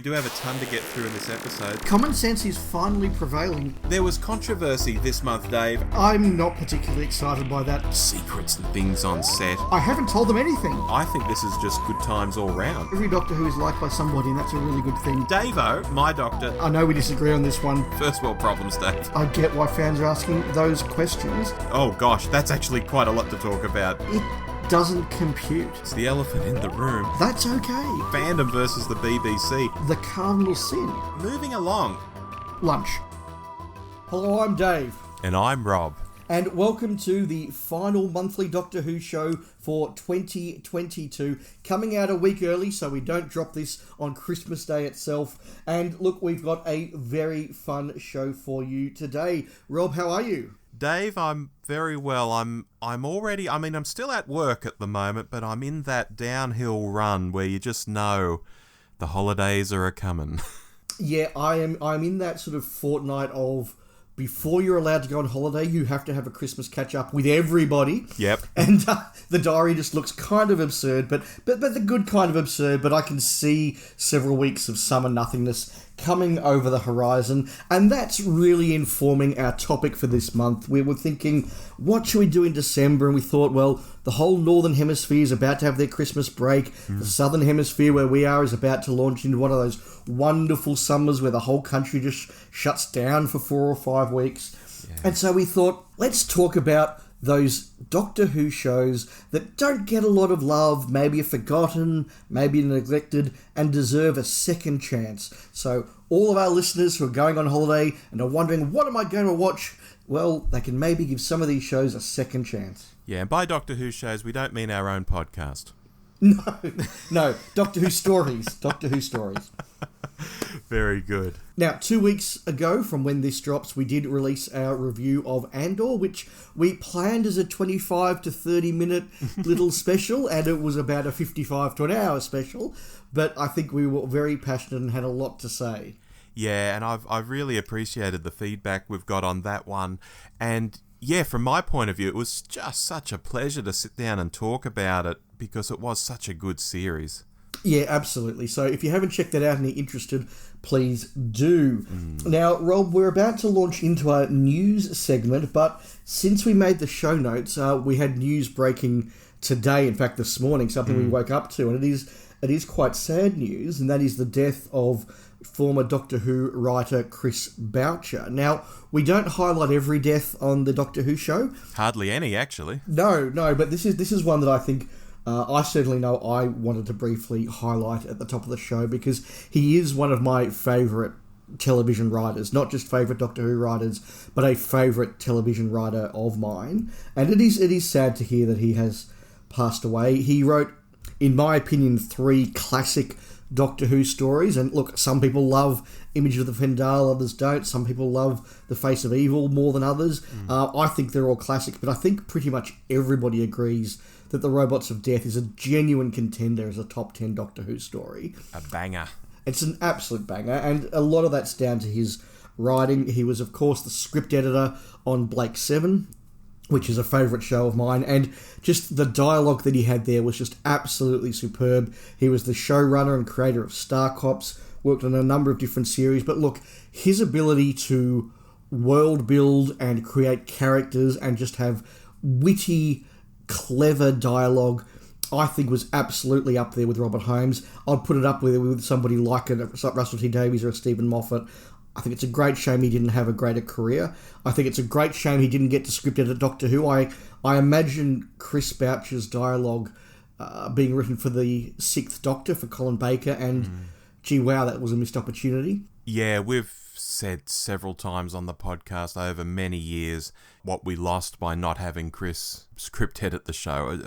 We do have a ton to get through in this episode. Common sense is finally prevailing. There was controversy this month, Dave. I'm not particularly excited by that. Secrets and things on set. I haven't told them anything. I think this is just good times all round. Every Doctor Who is liked by somebody, and that's a really good thing. Davo, my doctor. I know we disagree on this one. First world problems, Dave. I get why fans are asking those questions. Oh gosh, that's actually quite a lot to talk about. It doesn't compute. It's the elephant in the room. That's okay. Fandom versus the BBC. The cardinal sin. Moving along. Lunch. Hello, I'm Dave. And I'm Rob. And welcome to the final monthly Doctor Who show for 2022. Coming out a week early so we don't drop this on Christmas Day itself. And look, we've got a very fun show for you today. Rob, how are you? Dave, I'm very well. I'm still at work at the moment, but I'm in that downhill run where you just know the holidays are a-coming. Yeah, I'm in that sort of fortnight of before you're allowed to go on holiday, you have to have a Christmas catch-up with everybody. Yep. And the diary just looks kind of absurd, but the good kind of absurd, but I can see several weeks of summer nothingness coming over the horizon, and that's really informing our topic for this month. We were thinking, what should we do in December? And we thought, well, the whole Northern Hemisphere is about to have their Christmas break. The Southern Hemisphere, where we are, is about to launch into one of those wonderful summers where the whole country just shuts down for 4 or 5 weeks. Yeah. And so we thought, let's talk about those Doctor Who shows that don't get a lot of love, maybe are forgotten, maybe neglected, and deserve a second chance. So all of our listeners who are going on holiday and are wondering, what am I going to watch? Well, they can maybe give some of these shows a second chance. Yeah, and by Doctor Who shows, we don't mean our own podcast. No, Doctor Who stories. Doctor Who stories. Very good. Now, 2 weeks ago from when this drops, we did release our review of Andor, which we planned as a 25 to 30 minute little special, and it was about a 55 to an hour special, but I think we were very passionate and had a lot to say. Yeah, and I've really appreciated the feedback we've got on that one, and yeah, from my point of view, it was just such a pleasure to sit down and talk about it because it was such a good series. Yeah, absolutely. So if you haven't checked that out and you're interested, please do. Now, Rob, we're about to launch into a news segment, but since we made the show notes, we had news breaking today, in fact this morning, something we woke up to, and it is quite sad news, and that is the death of former Doctor Who writer Chris Boucher. Now, we don't highlight every death on the Doctor Who show. Hardly any, actually. No, but this is one that I think I certainly know I wanted to briefly highlight at the top of the show because he is one of my favourite television writers, not just favourite Doctor Who writers, but a favourite television writer of mine. And it is sad to hear that he has passed away. He wrote, in my opinion, 3 classic Doctor Who stories, and look, some people love Image of the Fendal, others don't. Some people love The Face of Evil more than others. I think they're all classic, but I think pretty much everybody agrees that The Robots of Death is a genuine contender as a top 10 Doctor Who story. A banger. It's an absolute banger, and a lot of that's down to his writing. He was, of course, the script editor on Blake 7, which is a favourite show of mine, and just the dialogue that he had there was just absolutely superb. He was the showrunner and creator of Star Cops, worked on a number of different series, but look, his ability to world build and create characters and just have witty, clever dialogue, I think was absolutely up there with Robert Holmes. I'd put it up with somebody like a Russell T Davies or a Stephen Moffat. I think it's a great shame he didn't have a greater career. I think it's a great shame he didn't get to script edit Doctor Who. I imagine Chris Boucher's dialogue being written for the 6th Doctor for Colin Baker, and gee wow, that was a missed opportunity. Yeah, we've said several times on the podcast over many years what we lost by not having Chris script edit the show.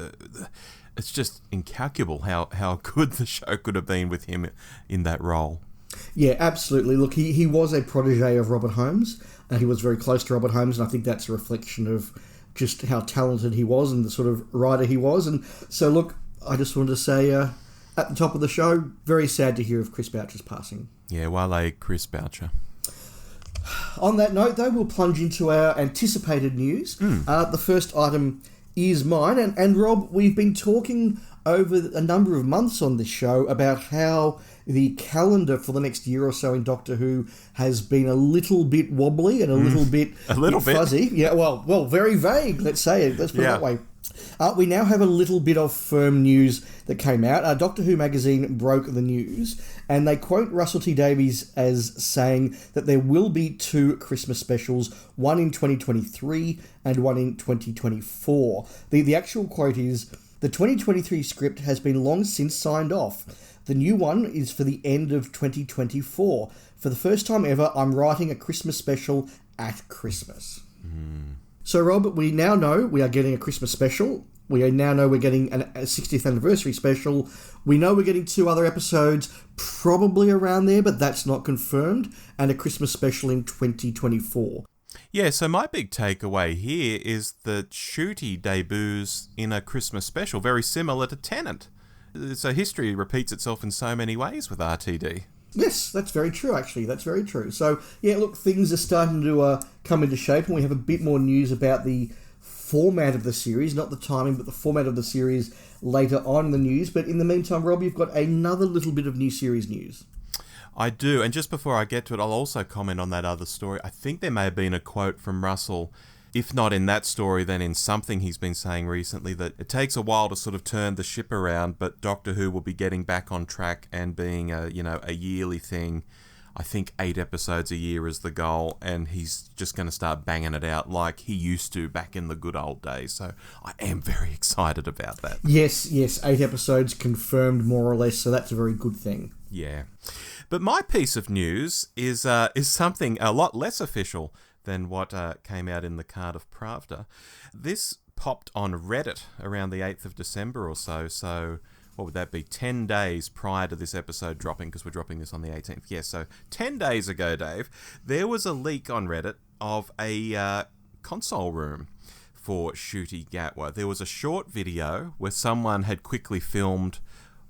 It's just incalculable how good the show could have been with him in that role. Yeah, absolutely. Look, he was a protege of Robert Holmes, and he was very close to Robert Holmes, and I think that's a reflection of just how talented he was and the sort of writer he was. And so, look, I just wanted to say at the top of the show, very sad to hear of Chris Boucher's passing. Yeah, wale Chris Boucher. On that note, though, we'll plunge into our anticipated news. The first item is mine, and Rob, we've been talking over a number of months on this show about how the calendar for the next year or so in Doctor Who has been a little bit wobbly and a little bit fuzzy. Yeah, well, very vague, let's say it. Let's put it that way. We now have a little bit of firm news that came out. Doctor Who magazine broke the news, and they quote Russell T Davies as saying that there will be 2 Christmas specials, one in 2023 and one in 2024. The actual quote is, "The 2023 script has been long since signed off. The new one is for the end of 2024. For the first time ever, I'm writing a Christmas special at Christmas." So, Rob, we now know we are getting a Christmas special. We now know we're getting a 60th anniversary special. We know we're getting 2 other episodes, probably around there, but that's not confirmed, and a Christmas special in 2024. Yeah, so my big takeaway here is that Ncuti debuts in a Christmas special, very similar to Tennant. So history repeats itself in so many ways with RTD. Yes, that's very true, actually. That's very true. So, yeah, look, things are starting to come into shape, and we have a bit more news about the format of the series, not the timing, but the format of the series later on in the news. But in the meantime, Rob, you've got another little bit of new series news. I do, and just before I get to it, I'll also comment on that other story. I think there may have been a quote from Russell, if not in that story, then in something he's been saying recently, that it takes a while to sort of turn the ship around, but Doctor Who will be getting back on track and being a yearly thing. I think 8 episodes a year is the goal, and he's just going to start banging it out like he used to back in the good old days. So I am very excited about that. Yes, 8 episodes confirmed more or less, so that's a very good thing. Yeah. But my piece of news is something a lot less official than what came out in the Cardiff Pravda. This popped on Reddit around the 8th of December or so, so what would that be, 10 days prior to this episode dropping, because we're dropping this on the 18th. Yeah, so 10 days ago, Dave, there was a leak on Reddit of a console room for Ncuti Gatwa. There was a short video where someone had quickly filmed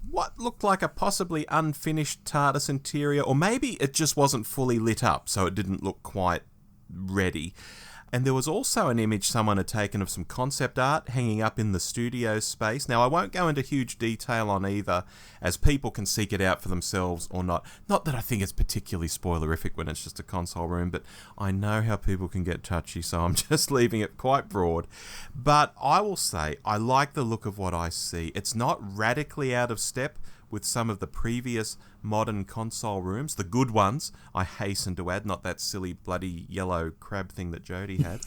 what looked like a possibly unfinished TARDIS interior, or maybe it just wasn't fully lit up, so it didn't look quite ready. And there was also an image someone had taken of some concept art hanging up in the studio space. Now, I won't go into huge detail on either, as people can seek it out for themselves or not. Not that I think it's particularly spoilerific when it's just a console room, but I know how people can get touchy, so I'm just leaving it quite broad. But I will say, I like the look of what I see. It's not radically out of step with some of the previous modern console rooms, the good ones, I hasten to add, not that silly bloody yellow crab thing that Jodie had.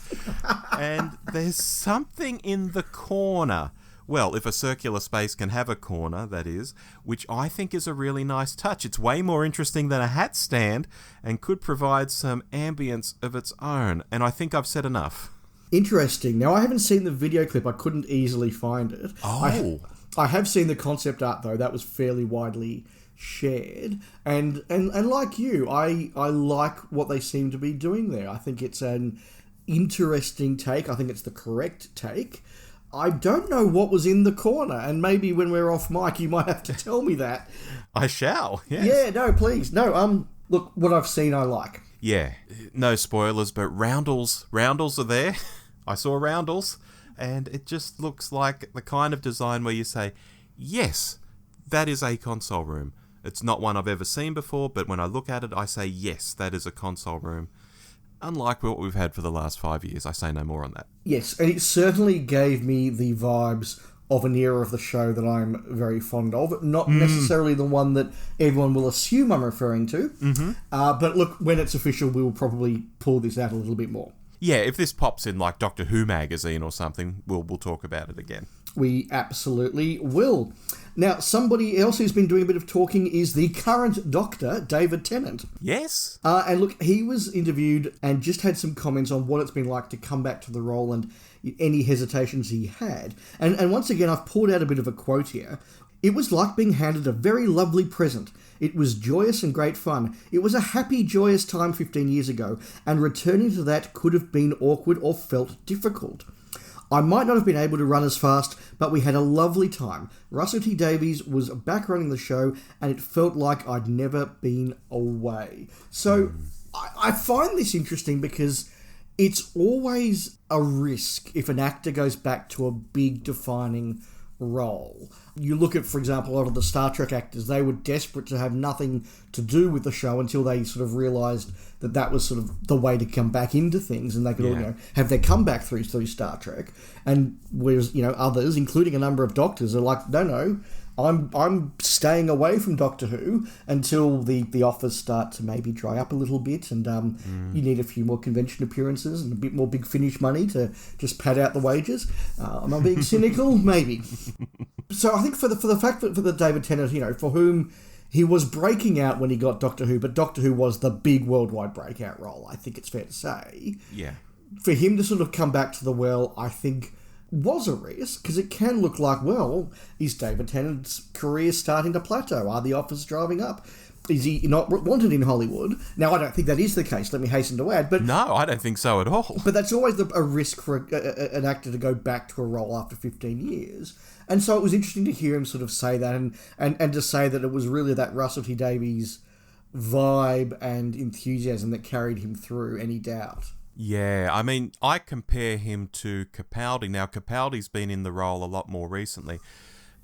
And there's something in the corner, well, if a circular space can have a corner, that is, which I think is a really nice touch. It's way more interesting than a hat stand and could provide some ambience of its own, and I think I've said enough. Interesting. Now, I haven't seen the video clip. I couldn't easily find it. Oh. I have seen the concept art, though. That was fairly widely shared. And like you, I like what they seem to be doing there. I think it's an interesting take. I think it's the correct take. I don't know what was in the corner, and maybe when we're off mic, you might have to tell me that. I shall, yes. Yeah, no, please. No, look, what I've seen I like. Yeah, no spoilers, but roundels are there. I saw roundels. And it just looks like the kind of design where you say, yes, that is a console room. It's not one I've ever seen before, but when I look at it, I say, yes, that is a console room. Unlike what we've had for the last 5 years. I say no more on that. Yes, and it certainly gave me the vibes of an era of the show that I'm very fond of. Not necessarily the one that everyone will assume I'm referring to. Mm-hmm. But look, when it's official, we will probably pull this out a little bit more. Yeah, if this pops in like Doctor Who magazine or something, we'll talk about it again. We absolutely will. Now, somebody else who's been doing a bit of talking is the current Doctor, David Tennant. Yes. And look, he was interviewed and just had some comments on what it's been like to come back to the role and any hesitations he had. And once again, I've pulled out a bit of a quote here. "It was like being handed a very lovely present. It was joyous and great fun. It was a happy, joyous time 15 years ago, and returning to that could have been awkward or felt difficult. I might not have been able to run as fast, but we had a lovely time. Russell T Davies was back running the show, and it felt like I'd never been away." So I find this interesting because it's always a risk if an actor goes back to a big defining role. You look at, for example, a lot of the Star Trek actors, they were desperate to have nothing to do with the show until they sort of realised that that was sort of the way to come back into things, and they could all, have their comeback through Star Trek. And whereas, others, including a number of doctors, are like, no, I'm staying away from Doctor Who until the offers start to maybe dry up a little bit, and you need a few more convention appearances and a bit more Big Finish money to just pad out the wages. Am I being cynical? Maybe. So I think for the fact that for the David Tennant, for whom he was breaking out when he got Doctor Who, but Doctor Who was the big worldwide breakout role, I think it's fair to say. Yeah. For him to sort of come back to the well, I think was a risk, because it can look like, well, is David Tennant's career starting to plateau? Are the offers driving up? Is he not wanted in Hollywood? Now, I don't think that is the case, let me hasten to add. But no, I don't think so at all. But that's always a risk for an actor to go back to a role after 15 years. And so it was interesting to hear him sort of say that, and to say that it was really that Russell T Davies vibe and enthusiasm that carried him through any doubt. Yeah, I mean, I compare him to Capaldi. Now, Capaldi's been in the role a lot more recently,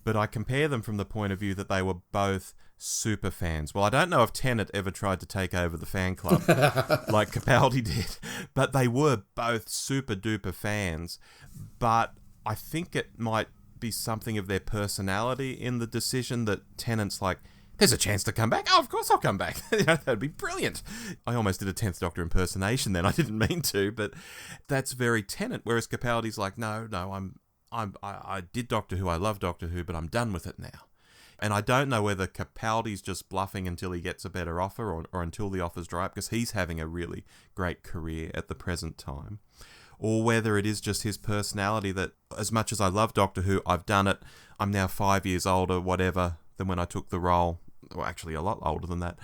but I compare them from the point of view that they were both super fans. Well, I don't know if Tennant ever tried to take over the fan club like Capaldi did, but they were both super duper fans. But I think it might be something of their personality in the decision that Tennant's like, there's a chance to come back. Oh, of course I'll come back. That'd be brilliant. I almost did a 10th Doctor impersonation then. I didn't mean to, but that's very Tennant. Whereas Capaldi's like, no, I did Doctor Who. I love Doctor Who, but I'm done with it now. And I don't know whether Capaldi's just bluffing until he gets a better offer or until the offers dry up, because he's having a really great career at the present time. Or whether it is just his personality that, as much as I love Doctor Who, I've done it. I'm now 5 years older, whatever, than when I took the role. Well, actually a lot older than that.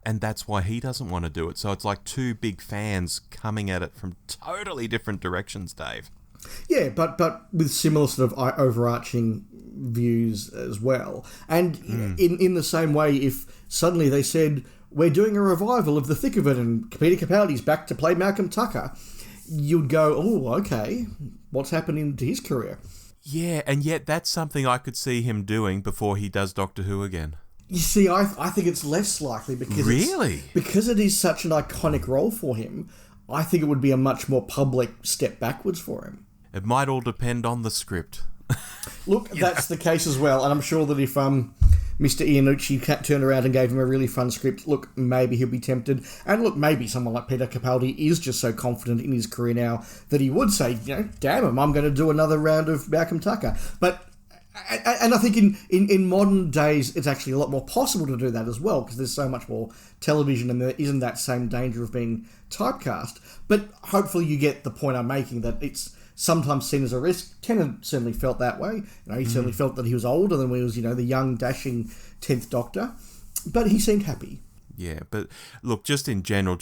And that's why he doesn't want to do it. So it's like two big fans coming at it from totally different directions, Dave. Yeah, but with similar sort of overarching views as well. And in the same way, if suddenly they said, we're doing a revival of The Thick of It and Peter Capaldi's back to play Malcolm Tucker, you'd go, oh, okay, what's happening to his career? Yeah, and yet that's something I could see him doing before he does Doctor Who again. You see, I think it's less likely because because it is such an iconic role for him. I think it would be a much more public step backwards for him. It might all depend on the script. Look, that's the case as well, and I'm sure that if Mr. Ncuti turned around and gave him a really fun script, look, maybe he'll be tempted. And look, maybe someone like Peter Capaldi is just so confident in his career now that he would say, damn him, I'm going to do another round of Malcolm Tucker. And I think in modern days, it's actually a lot more possible to do that as well, because there's so much more television and there isn't that same danger of being typecast. But hopefully you get the point I'm making, that it's sometimes seen as a risk. Tennant certainly felt that way. He certainly felt that he was older than when he was, the young, dashing 10th Doctor. But he seemed happy. Yeah, but look, just in general,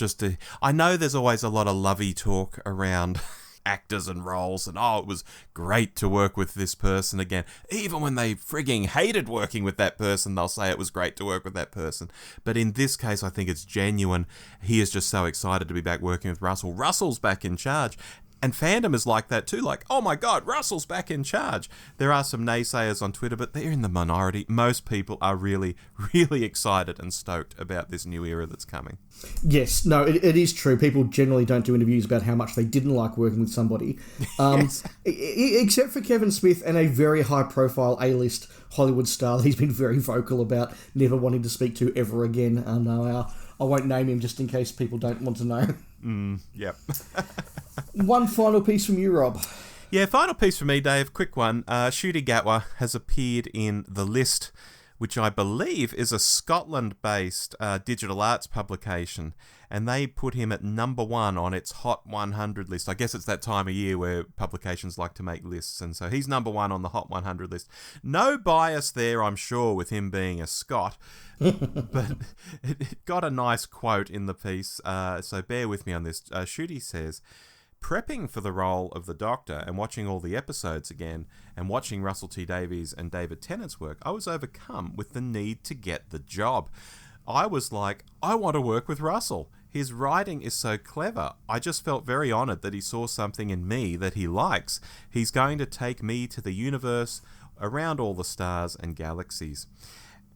I know there's always a lot of lovey talk around actors and roles, and it was great to work with this person again. Even when they frigging hated working with that person, they'll say it was great to work with that person. But in this case, I think it's genuine. He is just so excited to be back working with Russell. Russell's back in charge. And fandom is like that too, like, oh my God, Russell's back in charge. There are some naysayers on Twitter, but they're in the minority. Most people are really, really excited and stoked about this new era that's coming. Yes, no, it is true. People generally don't do interviews about how much they didn't like working with somebody. Yes. Except for Kevin Smith and a very high-profile A-list Hollywood star that he's been very vocal about never wanting to speak to ever again. I won't name him just in case people don't want to know. Yep. One final piece from you, Rob. Yeah, final piece from me, Dave. Quick one. Ncuti Gatwa has appeared in The List, which I believe is a Scotland-based digital arts publication, and they put him at number 1 on its Hot 100 list. I guess it's that time of year where publications like to make lists, and so he's number 1 on the Hot 100 list. No bias there, I'm sure, with him being a Scot, but it got a nice quote in the piece, so bear with me on this. Ncuti says, prepping for the role of the Doctor and watching all the episodes again and watching Russell T Davies and David Tennant's work, I was overcome with the need to get the job. I was like, I want to work with Russell. His writing is so clever. I just felt very honoured that he saw something in me that he likes. He's going to take me to the universe around all the stars and galaxies.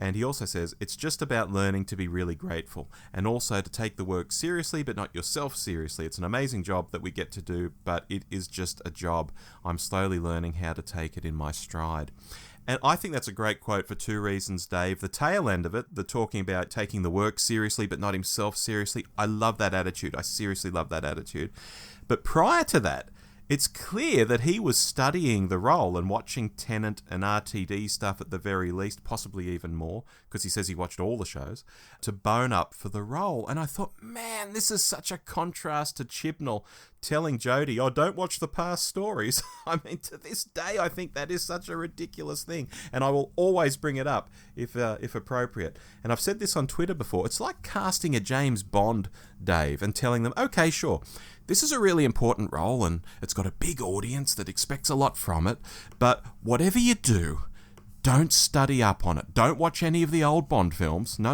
And he also says, it's just about learning to be really grateful and also to take the work seriously, but not yourself seriously. It's an amazing job that we get to do, but it is just a job. I'm slowly learning how to take it in my stride. And I think that's a great quote for two reasons, Dave. The tail end of it, the talking about taking the work seriously, but not himself seriously. I love that attitude. I seriously love that attitude. But prior to that, it's clear that he was studying the role and watching Tennant and RTD stuff at the very least, possibly even more, because he says he watched all the shows, to bone up for the role. And I thought, man, this is such a contrast to Chibnall telling Jodie, oh, don't watch the past stories. I mean, to this day, I think that is such a ridiculous thing. And I will always bring it up if appropriate. And I've said this on Twitter before. It's like casting a James Bond, Dave, and telling them, okay, sure, this is a really important role and it's got a big audience that expects a lot from it, but whatever you do, don't study up on it. Don't watch any of the old Bond films. No.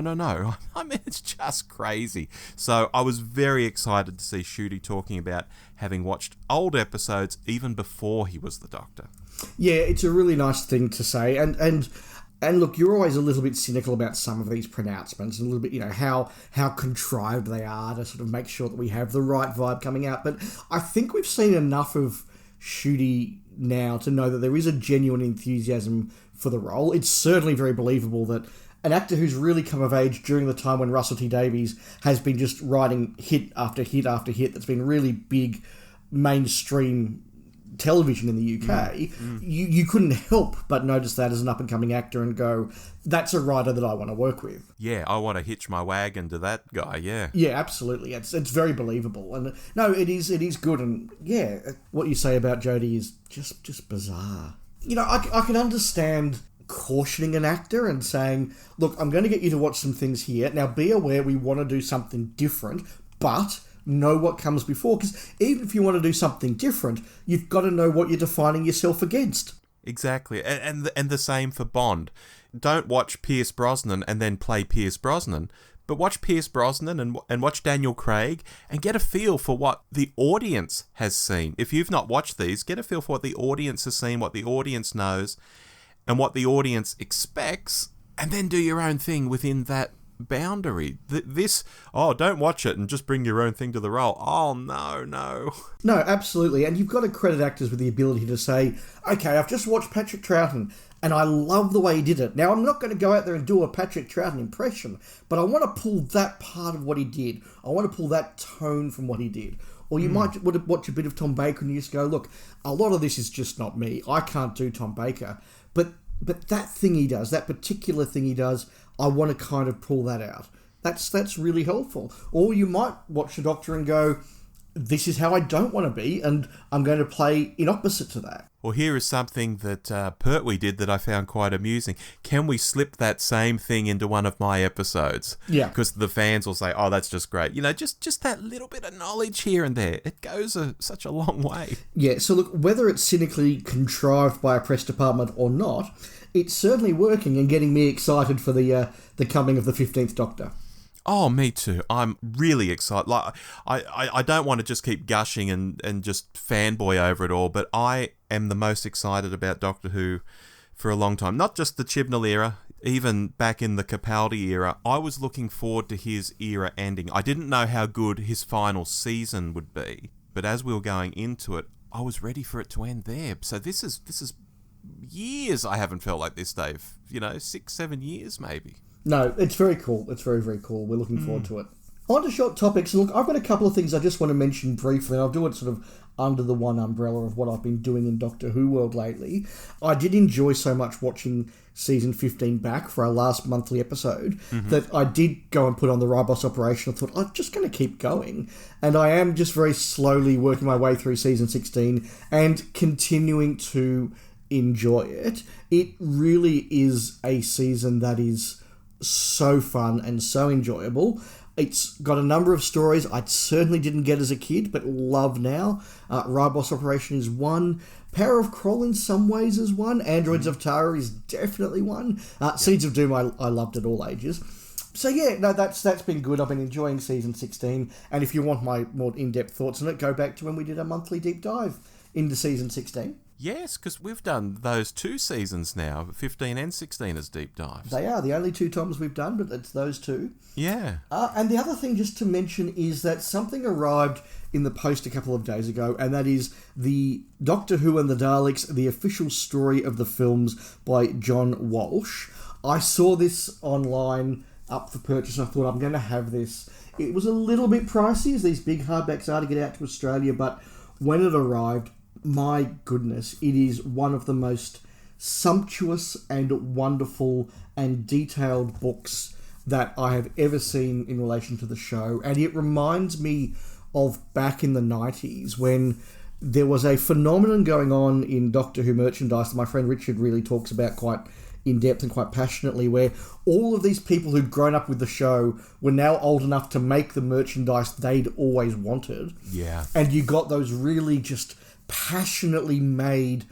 I mean, it's just crazy. So I was very excited to see Ncuti talking about having watched old episodes even before he was the Doctor. Yeah, it's a really nice thing to say. And look, you're always a little bit cynical about some of these pronouncements and a little bit, how contrived they are to sort of make sure that we have the right vibe coming out. But I think we've seen enough of Ncuti now to know that there is a genuine enthusiasm for the role. It's certainly very believable that an actor who's really come of age during the time when Russell T Davies has been just writing hit after hit after hit that's been really big mainstream television in the UK, you couldn't help but notice that as an up-and-coming actor and go, that's a writer that I want to work with. Yeah, I want to hitch my wagon to that guy, yeah. Yeah, absolutely. It's very believable. And no, it is good. And yeah, what you say about Jodie is just bizarre. I can understand cautioning an actor and saying, look, I'm going to get you to watch some things here. Now, be aware we want to do something different, but know what comes before, because even if you want to do something different, you've got to know what you're defining yourself against. Exactly, and the same for Bond. Don't watch Pierce Brosnan and then play Pierce Brosnan, but watch Pierce Brosnan and watch Daniel Craig and get a feel for what the audience has seen. If you've not watched these, get a feel for what the audience has seen, what the audience knows, and what the audience expects, and then do your own thing within that boundary. Don't watch it and just bring your own thing to the role. Oh, no. No, absolutely. And you've got to credit actors with the ability to say, okay, I've just watched Patrick Troughton and I love the way he did it. Now, I'm not going to go out there and do a Patrick Troughton impression, but I want to pull that part of what he did. I want to pull that tone from what he did. Or you might watch a bit of Tom Baker and you just go, look, a lot of this is just not me. I can't do Tom Baker. But that thing he does, that particular thing he does, I want to kind of pull that out. That's really helpful. Or you might watch the Doctor and go, this is how I don't want to be, and I'm going to play in opposite to that. Well, here is something that Pertwee did that I found quite amusing. Can we slip that same thing into one of my episodes? Yeah. Because the fans will say, oh, that's just great. Just that little bit of knowledge here and there. It goes such a long way. Yeah, so look, whether it's cynically contrived by a press department or not, it's certainly working and getting me excited for the coming of the 15th Doctor. Oh, me too. I'm really excited. Like, I don't want to just keep gushing and just fanboy over it all, but I am the most excited about Doctor Who for a long time. Not just the Chibnall era, even back in the Capaldi era. I was looking forward to his era ending. I didn't know how good his final season would be, but as we were going into it, I was ready for it to end there. So this is years I haven't felt like this, Dave. 6-7 years maybe. No, it's very cool. It's very, very cool. We're looking forward to it. On to short topics. Look, I've got a couple of things I just want to mention briefly, and I'll do it sort of under the one umbrella of what I've been doing in Doctor Who world lately. I did enjoy so much watching season 15 back for our last monthly episode that I did go and put on the Ribos operation. I thought, I'm just going to keep going. And I am just very slowly working my way through season 16 and continuing to enjoy it. It really is a season that is so fun and so enjoyable. It's got a number of stories I certainly didn't get as a kid, but love now. Ribos Operation is one. Power of Kroll in some ways is one. Androids of Tara is definitely one. Seeds of Doom I loved at all ages. So yeah, no, that's been good. I've been enjoying season 16, and if you want my more in-depth thoughts on it, go back to when we did a monthly deep dive into season 16. Yes, because we've done those 2 seasons now, 15 and 16 as deep dives. They are the only 2 Toms we've done, but it's those 2. Yeah. And the other thing just to mention is that something arrived in the post a couple of days ago, and that is the Doctor Who and the Daleks, the official story of the films by John Walsh. I saw this online up for purchase. I thought, I'm going to have this. It was a little bit pricey, as these big hardbacks are to get out to Australia, but when it arrived, my goodness, it is one of the most sumptuous and wonderful and detailed books that I have ever seen in relation to the show. And it reminds me of back in the 90s when there was a phenomenon going on in Doctor Who merchandise that my friend Richard really talks about quite in depth and quite passionately, where all of these people who'd grown up with the show were now old enough to make the merchandise they'd always wanted. Yeah. And you got those really just passionately made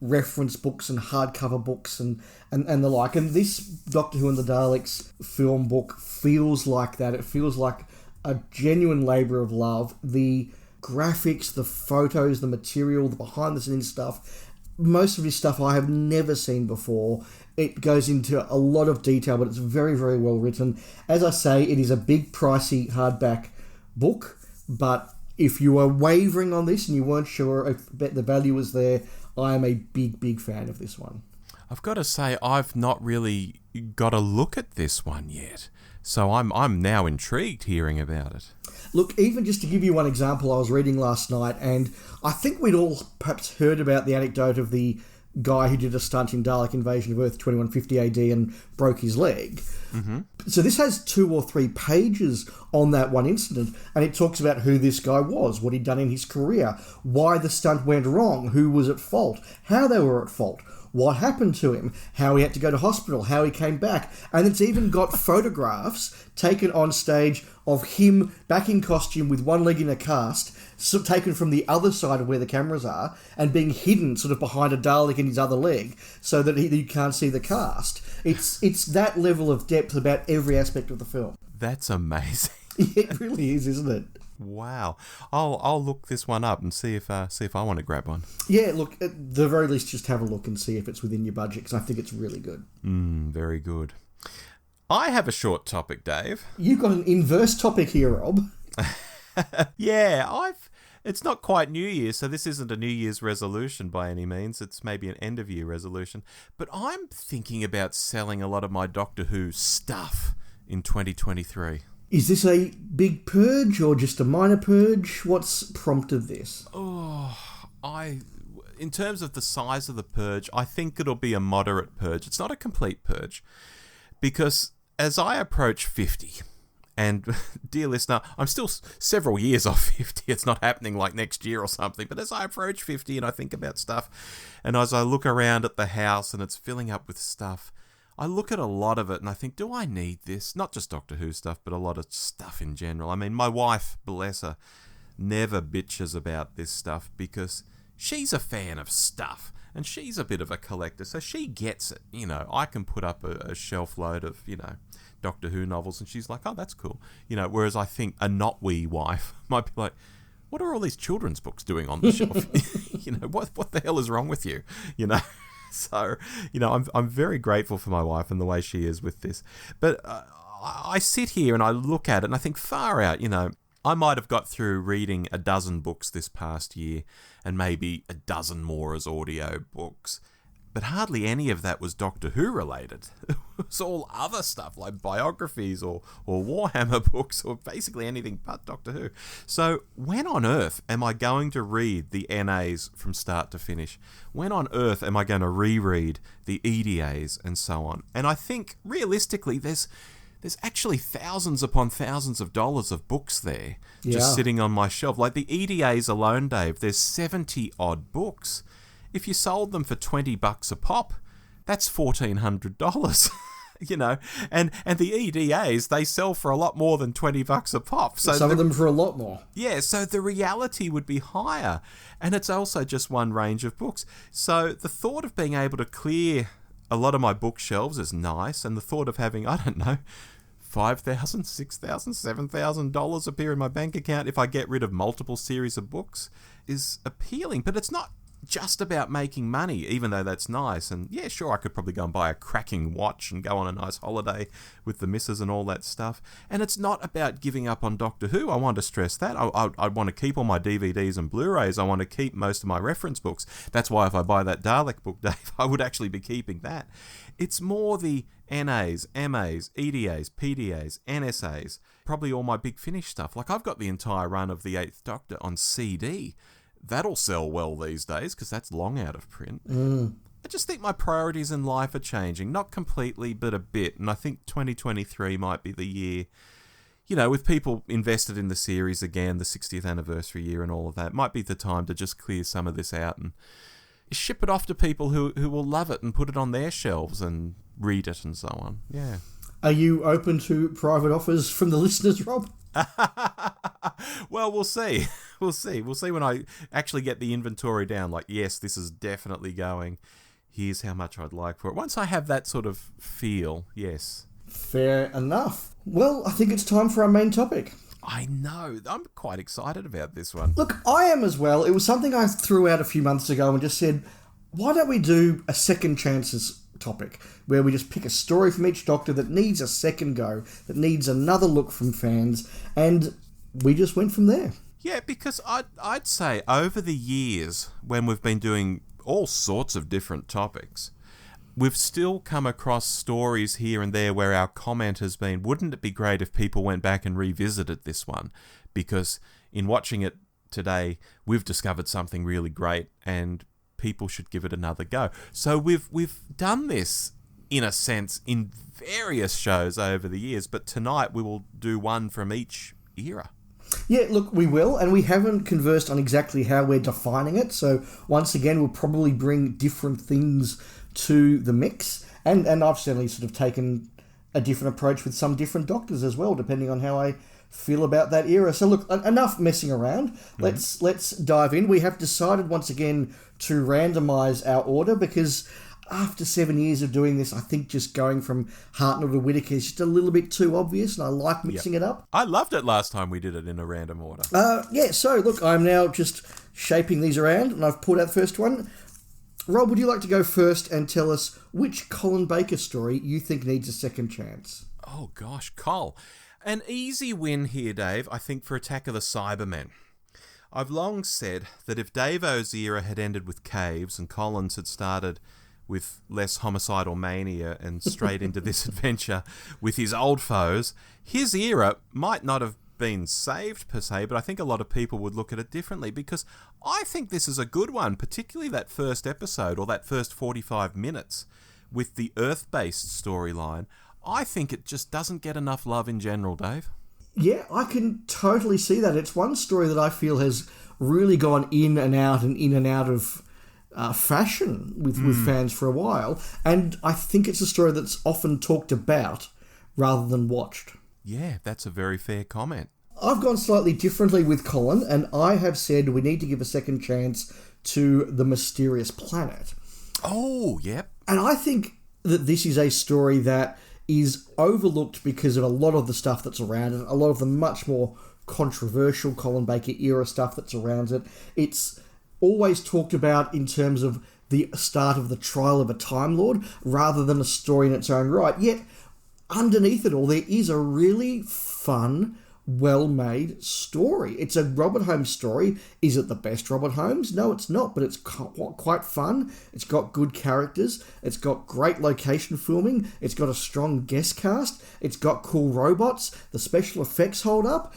reference books and hardcover books and the like. And this Doctor Who and the Daleks film book feels like that. It feels like a genuine labour of love. The graphics, the photos, the material, the behind-the-scenes stuff, most of this stuff I have never seen before. It goes into a lot of detail, but it's very, very well written. As I say, it is a big, pricey hardback book, but if you were wavering on this and you weren't sure if the value was there, I am a big, big fan of this one. I've got to say, I've not really got a look at this one yet. So I'm now intrigued hearing about it. Look, even just to give you one example, I was reading last night, and I think we'd all perhaps heard about the anecdote of the guy who did a stunt in Dalek Invasion of Earth 2150 AD and broke his leg. Mm-hmm. So this has 2 or 3 pages on that one incident, and it talks about who this guy was, what he'd done in his career, why the stunt went wrong, who was at fault, how they were at fault, what happened to him, how he had to go to hospital, how he came back. And it's even got photographs taken on stage of him back in costume with one leg in a cast, taken from the other side of where the cameras are, and being hidden sort of behind a Dalek in his other leg so that you can't see the cast. It's that level of depth about every aspect of the film. That's amazing. It really is, isn't it? Wow. I'll look this one up and see if I want to grab one. Yeah, look, at the very least, just have a look and see if it's within your budget, because I think it's really good. Very good. I have a short topic, Dave. You've got an inverse topic here, Rob. Yeah, it's not quite New Year, so this isn't a New Year's resolution by any means. It's maybe an end-of-year resolution. But I'm thinking about selling a lot of my Doctor Who stuff in 2023. Is this a big purge or just a minor purge? What's prompted this? In terms of the size of the purge, I think it'll be a moderate purge. It's not a complete purge, because as I approach 50, and dear listener, I'm still several years off 50. It's not happening like next year or something, but as I approach 50 and I think about stuff, and as I look around at the house and it's filling up with stuff, I look at a lot of it and I think, do I need this? Not just Doctor Who stuff, but a lot of stuff in general. I mean, my wife, bless her, never bitches about this stuff because she's a fan of stuff and she's a bit of a collector, so she gets it. You know, I can put up a shelf load of, Doctor Who novels and she's like, oh, that's cool. Whereas I think a not-wee wife might be like, what are all these children's books doing on the shelf? What the hell is wrong with you? So, I'm very grateful for my wife and the way she is with this. But I sit here and I look at it and I think, far out, I might have got through reading a dozen books this past year and maybe a dozen more as audio books. But hardly any of that was Doctor Who related. It was all other stuff like biographies or Warhammer books or basically anything but Doctor Who. So when on earth am I going to read the NAs from start to finish? When on earth am I going to reread the EDAs and so on? And I think realistically there's actually thousands upon thousands of dollars of books there just sitting on my shelf. Like the EDAs alone, Dave, there's 70 odd books. If you sold them for $20 a pop, that's $1,400, and the EDAs, they sell for a lot more than $20 a pop. So some of them for a lot more. Yeah, so the reality would be higher. And it's also just one range of books. So the thought of being able to clear a lot of my bookshelves is nice. And the thought of having, I don't know, $5,000, $6,000, $7,000 appear in my bank account if I get rid of multiple series of books is appealing. But it's not just about making money, even though that's nice. And yeah, sure, I could probably go and buy a cracking watch and go on a nice holiday with the missus and all that stuff. And it's not about giving up on Doctor Who. I want to stress that. I want to keep all my DVDs and Blu-rays. I want to keep most of my reference books. That's why if I buy that Dalek book, Dave, I would actually be keeping that. It's more the NAs, MAs, EDAs, PDAs, NSAs, probably all my Big Finish stuff. Like, I've got the entire run of the Eighth Doctor on CD. That'll sell well these days because that's long out of print. I just think my priorities in life are changing. Not completely, but a bit. And I think 2023 might be the year, you know, with people invested in the series again, the 60th anniversary year and all of that, might be the time to just clear some of this out and ship it off to people who will love it and put it on their shelves and read it and so on. Yeah. Are you open to private offers from the listeners, Rob? Well, we'll see. We'll see when I actually get the inventory down. Like, yes, this is definitely going. Here's how much I'd like for it. Once I have that sort of feel, yes. Fair enough. Well, I think it's time for our main topic. I know. I'm quite excited about this one. Look, I am as well. It was something I threw out a few months ago and just said, why don't we do a second chances topic, where we just pick a story from each Doctor that needs a second go, that needs another look from fans, and we just went from there. Yeah, because I'd say over the years, when we've been doing all sorts of different topics, we've still come across stories here and there where our comment has been, wouldn't it be great if people went back and revisited this one? Because in watching it today, we've discovered something really great and people should give it another go. So we've done this, in a sense, in various shows over the years, but tonight we will do one from each era. Yeah, look, we will, and we haven't conversed on exactly how we're defining it, so once again, we'll probably bring different things to the mix, and I've certainly sort of taken a different approach with some different Doctors as well, depending on how I feel about that era. So look, enough messing around. Let's dive in. We have decided once again to randomise our order because after 7 years of doing this, I think just going from Hartnell to Whittaker is just a little bit too obvious, and I like mixing it up. I loved it last time we did it in a random order. Yeah, so look, I'm now just shaping these around, and I've pulled out the first one. Rob, would you like to go first and tell us which Colin Baker story you think needs a second chance? Oh gosh, Col. An easy win here, Dave, I think, for Attack of the Cybermen. I've long said that if Davo's era had ended with caves and Collins had started with less homicidal mania and straight into this adventure with his old foes, his era might not have been saved per se, but I think a lot of people would look at it differently because I think this is a good one, particularly that first episode or that first 45 minutes with the Earth-based storyline. I think it just doesn't get enough love in general, Dave. Yeah, I can totally see that. It's one story that I feel has really gone in and out of fashion with fans for a while, and I think it's a story that's often talked about rather than watched. Yeah, that's a very fair comment. I've gone slightly differently with Colin, and I have said we need to give a second chance to The Mysterious Planet. Oh, yep. And I think that this is a story that is overlooked because of a lot of the stuff that's around it, a lot of the much more controversial Colin Baker era stuff that's around it. It's always talked about in terms of the start of the trial of a Time Lord rather than a story in its own right. Yet, underneath it all, there is a really fun, well-made story. It's a Robert Holmes story. Is it the best Robert Holmes? No, it's not, but it's quite fun. It's got good characters. It's got great location filming. It's got a strong guest cast. It's got cool robots. The special effects hold up.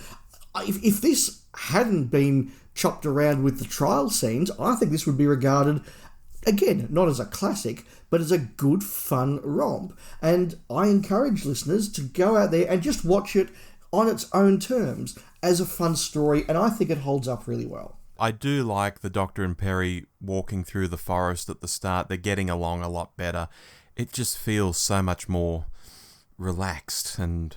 If this hadn't been chopped around with the trial scenes, I think this would be regarded, again, not as a classic, but as a good, fun romp. And I encourage listeners to go out there and just watch it on its own terms as a fun story, and I think it holds up really well. I do like the Doctor and Perry walking through the forest at the start. They're getting along a lot better. It just feels so much more relaxed and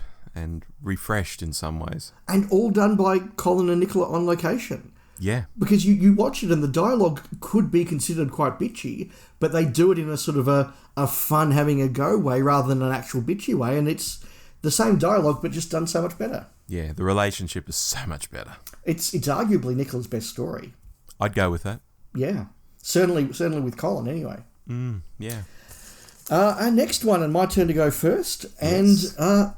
refreshed in some ways. And all done by Colin and Nicola on location. Yeah. Because you watch it and the dialogue could be considered quite bitchy, but they do it in a sort of a fun having a go way rather than an actual bitchy way, and it's the same dialogue but just done so much better. Yeah, the relationship is so much better. It's arguably Nicola's best story. I'd go with that. Yeah. Certainly with Colin, anyway. Yeah. Our next one, and my turn to go first. Yes. And,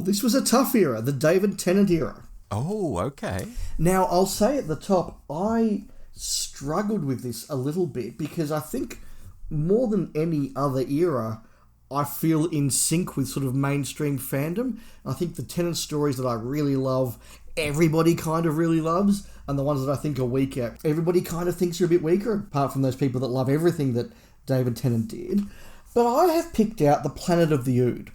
this was a tough era, the David Tennant era. Oh, okay. Now, I'll say at the top, I struggled with this a little bit because I think more than any other era, I feel in sync with sort of mainstream fandom. I think the Tennant stories that I really love, everybody kind of really loves, and the ones that I think are weaker, everybody kind of thinks are a bit weaker, apart from those people that love everything that David Tennant did. But I have picked out The Planet of the Ood.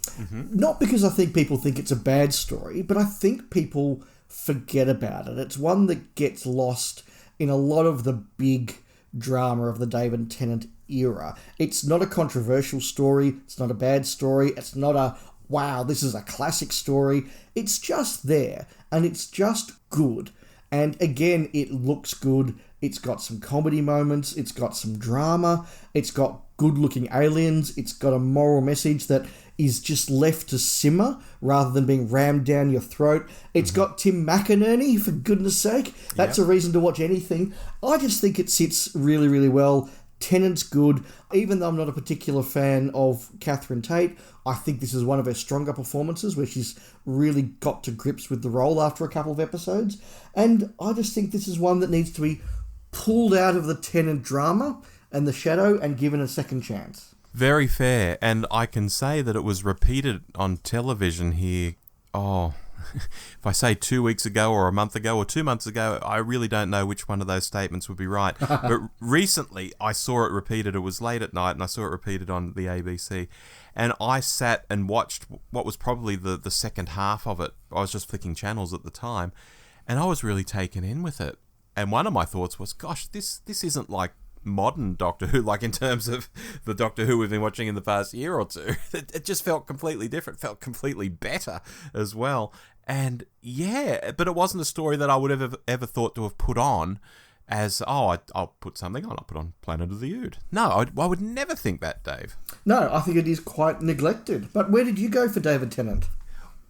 Mm-hmm. Not because I think people think it's a bad story, but I think people forget about it. It's one that gets lost in a lot of the big drama of the David Tennant era. It's not a controversial story. It's not a bad story. It's not a, wow, this is a classic story. It's just there, and it's just good. And again, it looks good. It's got some comedy moments. It's got some drama. It's got good-looking aliens. It's got a moral message that is just left to simmer rather than being rammed down your throat. It's got Tim McInerney, for goodness sake. That's a reason to watch anything. I just think it sits really, really well. Tennant's good. Even though I'm not a particular fan of Catherine Tate, I think this is one of her stronger performances where she's really got to grips with the role after a couple of episodes. And I just think this is one that needs to be pulled out of the Tennant drama and the shadow and given a second chance. Very fair, and I can say that it was repeated on television here, if I say 2 weeks ago or a month ago or 2 months ago, I really don't know which one of those statements would be right. But recently, I saw it repeated. It was late at night, and I saw it repeated on the ABC. And I sat and watched what was probably the second half of it. I was just flicking channels at the time, and I was really taken in with it. And one of my thoughts was, gosh, this isn't like modern Doctor Who, like in terms of the Doctor Who we've been watching in the past year or two. It just felt completely different, felt completely better as well. And yeah, but it wasn't a story that I would have ever thought to have put on as, I'll put something on, I'll put on Planet of the Ood. No, I would never think that, Dave. No, I think it is quite neglected. But where did you go for David Tennant?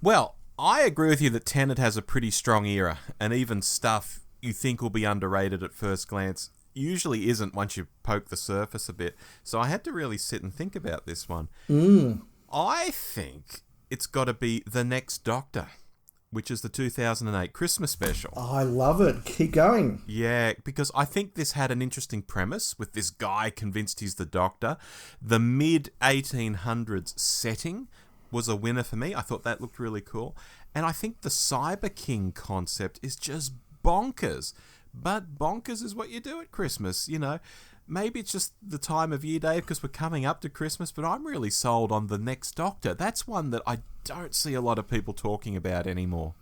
Well, I agree with you that Tennant has a pretty strong era, and even stuff you think will be underrated at first glance usually isn't once you poke the surface a bit. So I had to really sit and think about this one. I think it's got to be The Next Doctor, which is the 2008 Christmas special. Oh, I love it. Keep going. Yeah, because I think this had an interesting premise with this guy convinced he's the Doctor. The mid-1800s setting was a winner for me. I thought that looked really cool. And I think the Cyber King concept is just bonkers. But bonkers is what you do at Christmas, you know. Maybe it's just the time of year, Dave, because we're coming up to Christmas, but I'm really sold on The Next Doctor. That's one that I don't see a lot of people talking about anymore.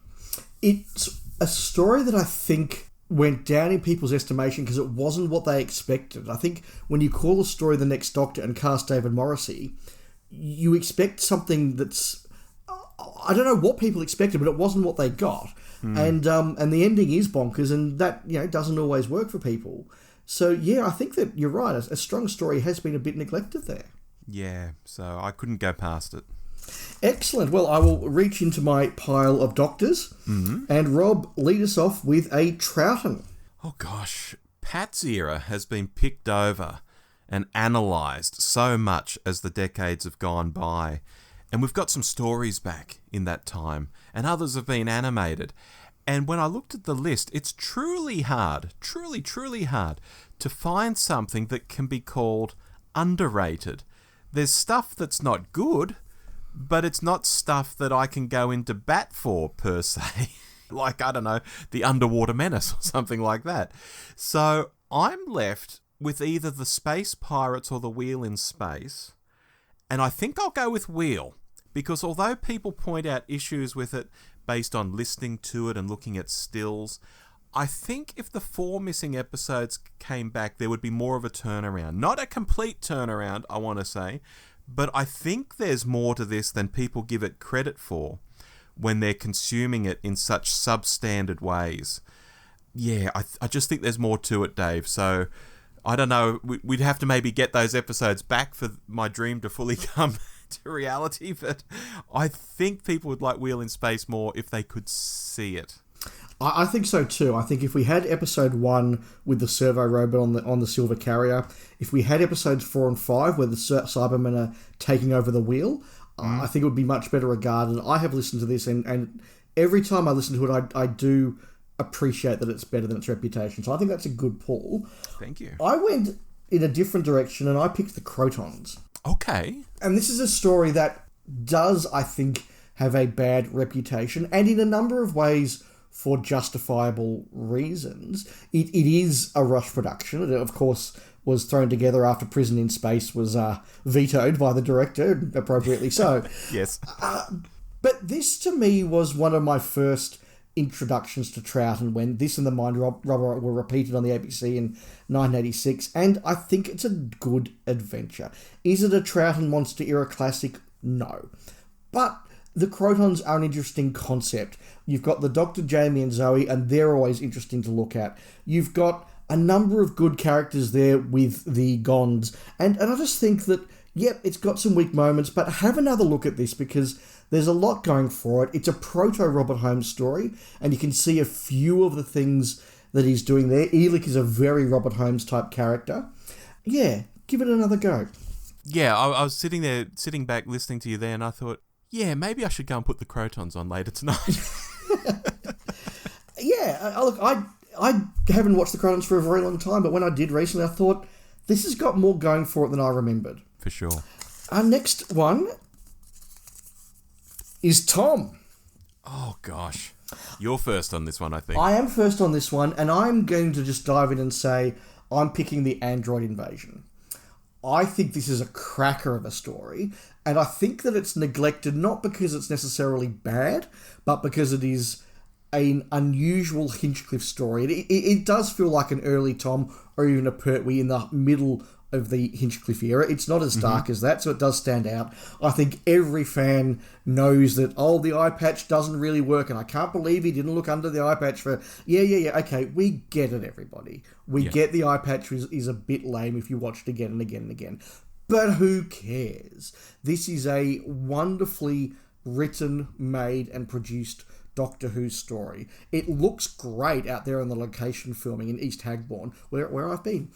It's a story that I think went down in people's estimation because it wasn't what they expected. I think when you call a story The Next Doctor and cast David Morrissey, you expect something that's... I don't know what people expected, but it wasn't what they got. And the ending is bonkers, and that, you know, doesn't always work for people. So, yeah, I think that you're right. A strong story has been a bit neglected there. Yeah, so I couldn't go past it. Excellent. Well, I will reach into my pile of doctors, and Rob, lead us off with a Troughton. Oh, gosh. Pat's era has been picked over and analysed so much as the decades have gone by. And we've got some stories back in that time, and others have been animated. And when I looked at the list, it's truly hard, truly hard to find something that can be called underrated. There's stuff that's not good, but it's not stuff that I can go into bat for, per se. Like, I don't know, The Underwater Menace or something like that. So I'm left with either The Space Pirates or The Wheel in Space, and I think I'll go with Wheel. Because although people point out issues with it based on listening to it and looking at stills, I think if the 4 missing episodes came back, there would be more of a turnaround. Not a complete turnaround, I want to say, but I think there's more to this than people give it credit for when they're consuming it in such substandard ways. Yeah, I just think there's more to it, Dave. So, I don't know, we'd have to maybe get those episodes back for my dream to fully come to reality, but I think people would like Wheel in Space more if they could see it. I think so too. I think if we had episode 1 with the servo robot on the Silver Carrier, if we had episodes 4 and 5 where the Cybermen are taking over the wheel, I think it would be much better regarded. I have listened to this, and every time I listen to it, I do appreciate that it's better than its reputation. So I think that's a good pull. Thank you. I went in a different direction, and I picked the Crotons. Okay. And this is a story that does, I think, have a bad reputation, and in a number of ways for justifiable reasons. It is a rush production. It, of course, was thrown together after Prison in Space was vetoed by the director, appropriately so. Yes. But this, to me, was one of my first introductions to Troughton, when this and The Mind Robber were repeated on the ABC in 1986, and I think it's a good adventure. Is it a Troughton Monster Era classic? No. But the Crotons are an interesting concept. You've got the Dr. Jamie and Zoe, and they're always interesting to look at. You've got a number of good characters there with the Gonds, and I just think that, yep, it's got some weak moments, but have another look at this, because there's a lot going for it. It's a proto-Robert Holmes story, and you can see a few of the things that he's doing there. Elik is a very Robert Holmes type character. Yeah, give it another go. Yeah, I was sitting back listening to you there, and I thought, yeah, maybe I should go and put the Crotons on later tonight. Yeah, look, I haven't watched the Crotons for a very long time, but when I did recently, I thought, this has got more going for it than I remembered. For sure. Our next one is Tom. Oh, gosh. You're first on this one, I think. I am first on this one, and I'm going to just dive in and say I'm picking the Android Invasion. I think this is a cracker of a story, and I think that it's neglected not because it's necessarily bad, but because it is an unusual Hinchcliffe story. It does feel like an early Tom, or even a Pertwee in the middle of the Hinchcliffe era. It's not as dark as that, so it does stand out. I think every fan knows that, the eye patch doesn't really work, and I can't believe he didn't look under the eye patch for... Yeah, okay, we get it, everybody. We get the eye patch is a bit lame if you watch it again and again and again. But who cares? This is a wonderfully written, made, and produced Doctor Who story. It looks great out there on the location filming in East Hagborn, where I've been.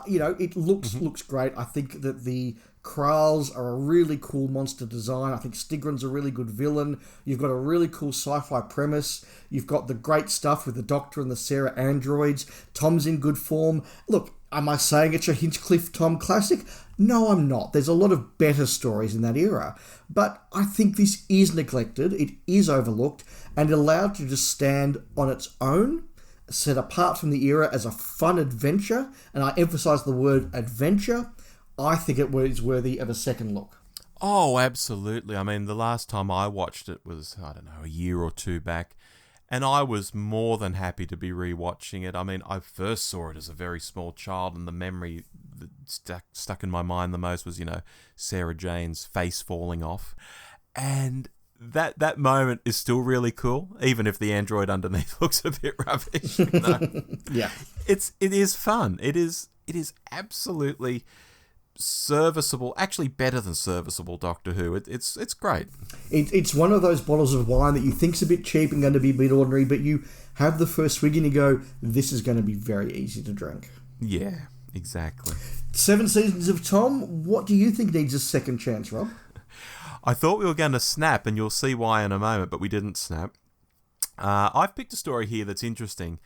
It looks great. I think that the Kralls are a really cool monster design. I think Stigron's a really good villain. You've got a really cool sci-fi premise. You've got the great stuff with the Doctor and the Sarah androids. Tom's in good form. Look, am I saying it's a Hinchcliffe Tom classic? No, I'm not. There's a lot of better stories in that era. But I think this is neglected. It is overlooked and allowed to just stand on its own, set apart from the era as a fun adventure, and I emphasise the word adventure. I think it was worthy of a second look. Oh, absolutely. I mean, the last time I watched it was, I don't know, a year or two back, and I was more than happy to be rewatching it. I mean, I first saw it as a very small child, and the memory that stuck in my mind the most was, Sarah Jane's face falling off. And that moment is still really cool, even if the android underneath looks a bit rubbish. Yeah. It is fun. It is absolutely serviceable, actually better than serviceable Doctor Who. It's great. It's one of those bottles of wine that you think's a bit cheap and going to be a bit ordinary, but you have the first swig and you go, this is going to be very easy to drink. Yeah, exactly. 7 seasons of Tom, what do you think needs a second chance, Rob? I thought we were going to snap, and you'll see why in a moment, but we didn't snap. I've picked a story here that's interesting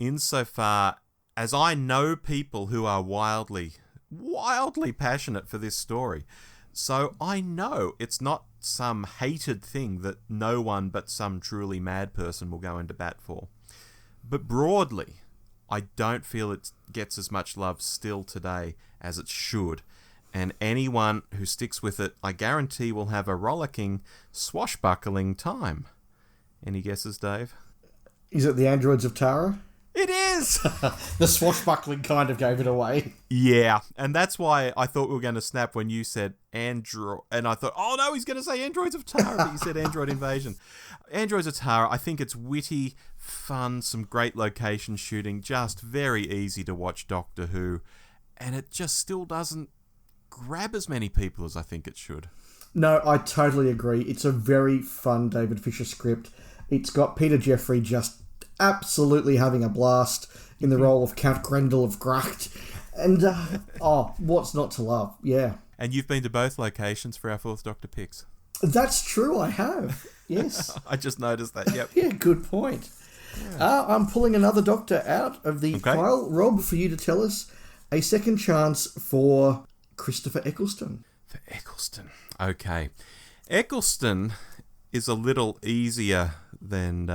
insofar as I know people who are wildly passionate for this story. So I know it's not some hated thing that no one but some truly mad person will go into bat for. But broadly, I don't feel it gets as much love still today as it should. And anyone who sticks with it, I guarantee, will have a rollicking, swashbuckling time. Any guesses, Dave? Is it the Androids of Tara? It is! The swashbuckling kind of gave it away. Yeah, and that's why I thought we were going to snap when you said Android. And I thought, oh no, he's going to say Androids of Tara, but you said Android Invasion. Androids of Tara, I think it's witty, fun, some great location shooting, just very easy to watch Doctor Who. And it just still doesn't grab as many people as I think it should. No, I totally agree. It's a very fun David Fisher script. It's got Peter Jeffrey just absolutely having a blast in the role of Count Grendel of Gracht. And, what's not to love? Yeah. And you've been to both locations for our Fourth Doctor picks. That's true, I have. Yes. I just noticed that, yep. Yeah, good point. Yeah. I'm pulling another Doctor out of the pile. Rob, for you to tell us a second chance for Christopher Eccleston. For Eccleston. Okay. Eccleston is a little easier than,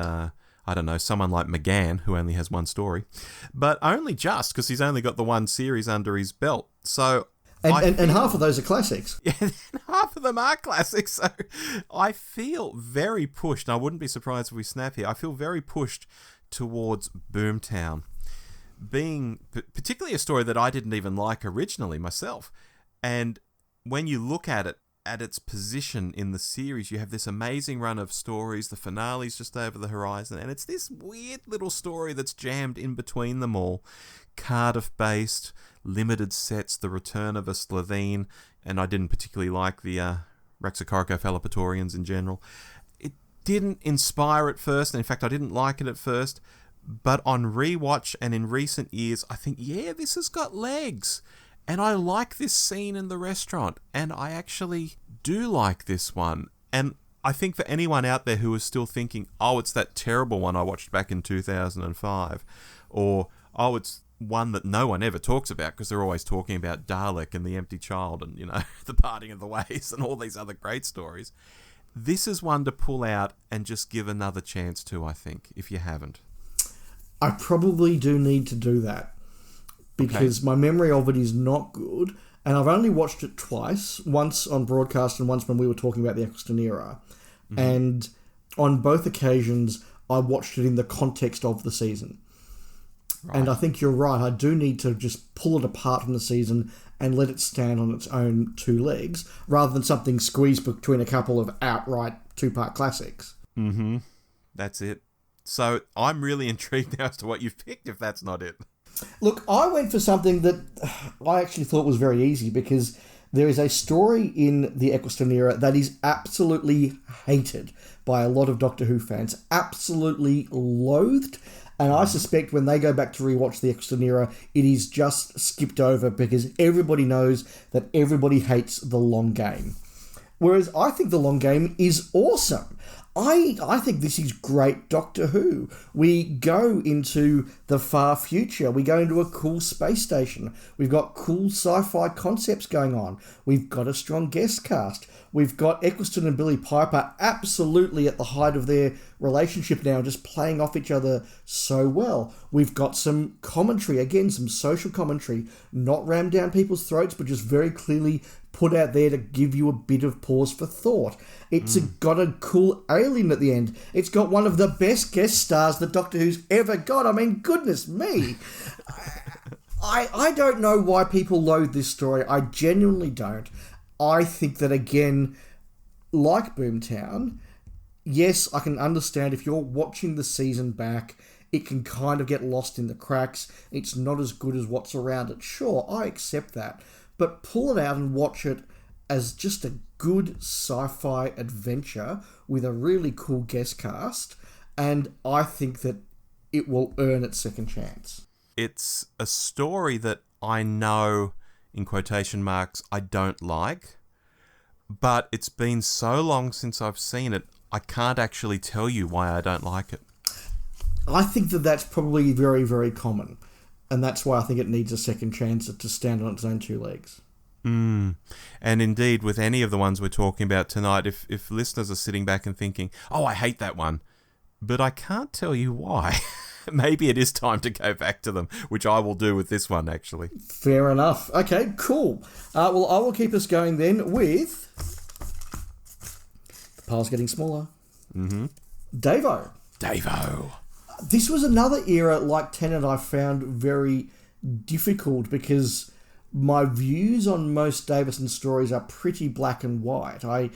someone like McGann, who only has one story. But only just, because he's only got the one series under his belt. So... And half of those are classics. Yeah, half of them are classics. So I feel very pushed, and I wouldn't be surprised if we snap here. I feel very pushed towards Boomtown, being particularly a story that I didn't even like originally myself. And when you look at it, at its position in the series, you have this amazing run of stories. The finale's just over the horizon, and it's this weird little story that's jammed in between them all. Cardiff-based, limited sets, the return of a Slovene, and I didn't particularly like the Raxacoricophalopatorians in general. It didn't inspire at first, and in fact I didn't like it at first, but on rewatch and in recent years, I think, yeah, this has got legs. And I like this scene in the restaurant, and I actually do like this one. And I think for anyone out there who is still thinking, oh, it's that terrible one I watched back in 2005, or, oh, it's one that no one ever talks about because they're always talking about Dalek and the Empty Child and, the Parting of the Ways and all these other great stories. This is one to pull out and just give another chance to, I think, if you haven't. I probably do need to do that because my memory of it is not good, and I've only watched it twice, once on broadcast and once when we were talking about the Eccleston era. Mm-hmm. And on both occasions, I watched it in the context of the season. Right. And I think you're right. I do need to just pull it apart from the season and let it stand on its own two legs, rather than something squeezed between a couple of outright two-part classics. Mm-hmm. That's it. So I'm really intrigued now as to what you've picked, if that's not it. Look, I went for something that I actually thought was very easy, because there is a story in the Eccleston era that is absolutely hated by a lot of Doctor Who fans, absolutely loathed. And I suspect when they go back to rewatch the Eccleston era, it is just skipped over because everybody knows that everybody hates the long game. Whereas I think the long game is awesome. I think this is great Doctor Who. We go into the far future. We go into a cool space station. We've got cool sci-fi concepts going on. We've got a strong guest cast. We've got Eccleston and Billie Piper absolutely at the height of their relationship now, just playing off each other so well. We've got some commentary, again, some social commentary, not rammed down people's throats, but just very clearly put out there to give you a bit of pause for thought. It's got a cool alien at the end. It's got one of the best guest stars that Doctor Who's ever got. I mean, goodness me. I don't know why people loathe this story. I genuinely don't. I think that, again, like Boomtown, yes, I can understand if you're watching the season back, it can kind of get lost in the cracks. It's not as good as what's around it. Sure, I accept that. But pull it out and watch it as just a good sci-fi adventure with a really cool guest cast, and I think that it will earn its second chance. It's a story that I know, in quotation marks, I don't like, but it's been so long since I've seen it, I can't actually tell you why I don't like it. I think that that's probably very, very common, and that's why I think it needs a second chance to stand on its own two legs. And indeed, with any of the ones we're talking about tonight, if listeners are sitting back and thinking, oh, I hate that one, but I can't tell you why, maybe it is time to go back to them, which I will do with this one, actually. Fair enough. Okay, cool. Well, I will keep us going then with... The pile's getting smaller. Mm-hmm. Davo. This was another era, like Tennant, I found very difficult because my views on most Davison stories are pretty black and white. I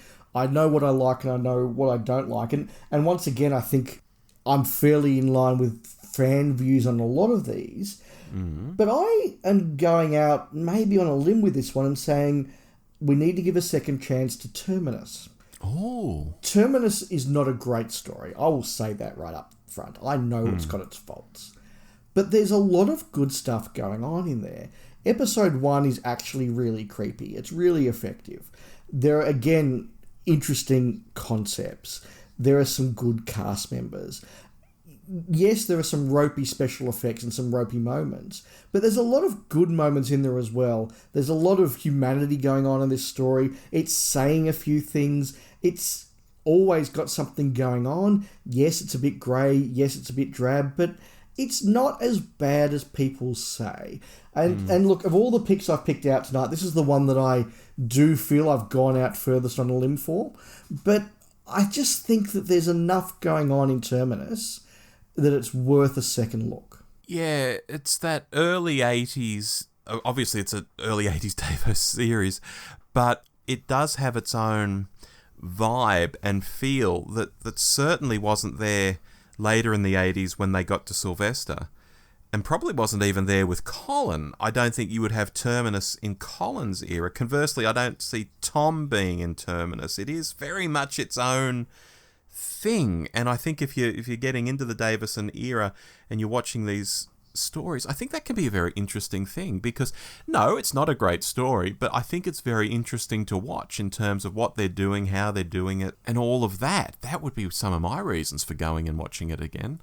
know what I like and I know what I don't like. And once again, I think I'm fairly in line with fan views on a lot of these. Mm-hmm. But I am going out maybe on a limb with this one and saying we need to give a second chance to Terminus. Oh. Terminus is not a great story. I will say that right up front. I know it's got its faults. But there's a lot of good stuff going on in there. Episode 1 is actually really creepy. It's really effective. There are, again, interesting concepts. There are some good cast members. Yes, there are some ropey special effects and some ropey moments, but there's a lot of good moments in there as well. There's a lot of humanity going on in this story. It's saying a few things. It's always got something going on. Yes, it's a bit grey. Yes, it's a bit drab, but it's not as bad as people say. And look, of all the picks I've picked out tonight, this is the one that I do feel I've gone out furthest on a limb for. But I just think that there's enough going on in Terminus that it's worth a second look. Yeah, it's that early 80s... Obviously, it's an early 80s Davos series, but it does have its own vibe and feel that certainly wasn't there later in the 80s when they got to Sylvester, and probably wasn't even there with Colin. I don't think you would have Terminus in Colin's era. Conversely, I don't see Tom being in Terminus. It is very much its own thing, and I think if you're getting into the Davison era and you're watching these stories, I think that can be a very interesting thing, because no, it's not a great story, but I think it's very interesting to watch in terms of what they're doing, how they're doing it, and all of that. That would be some of my reasons for going and watching it again.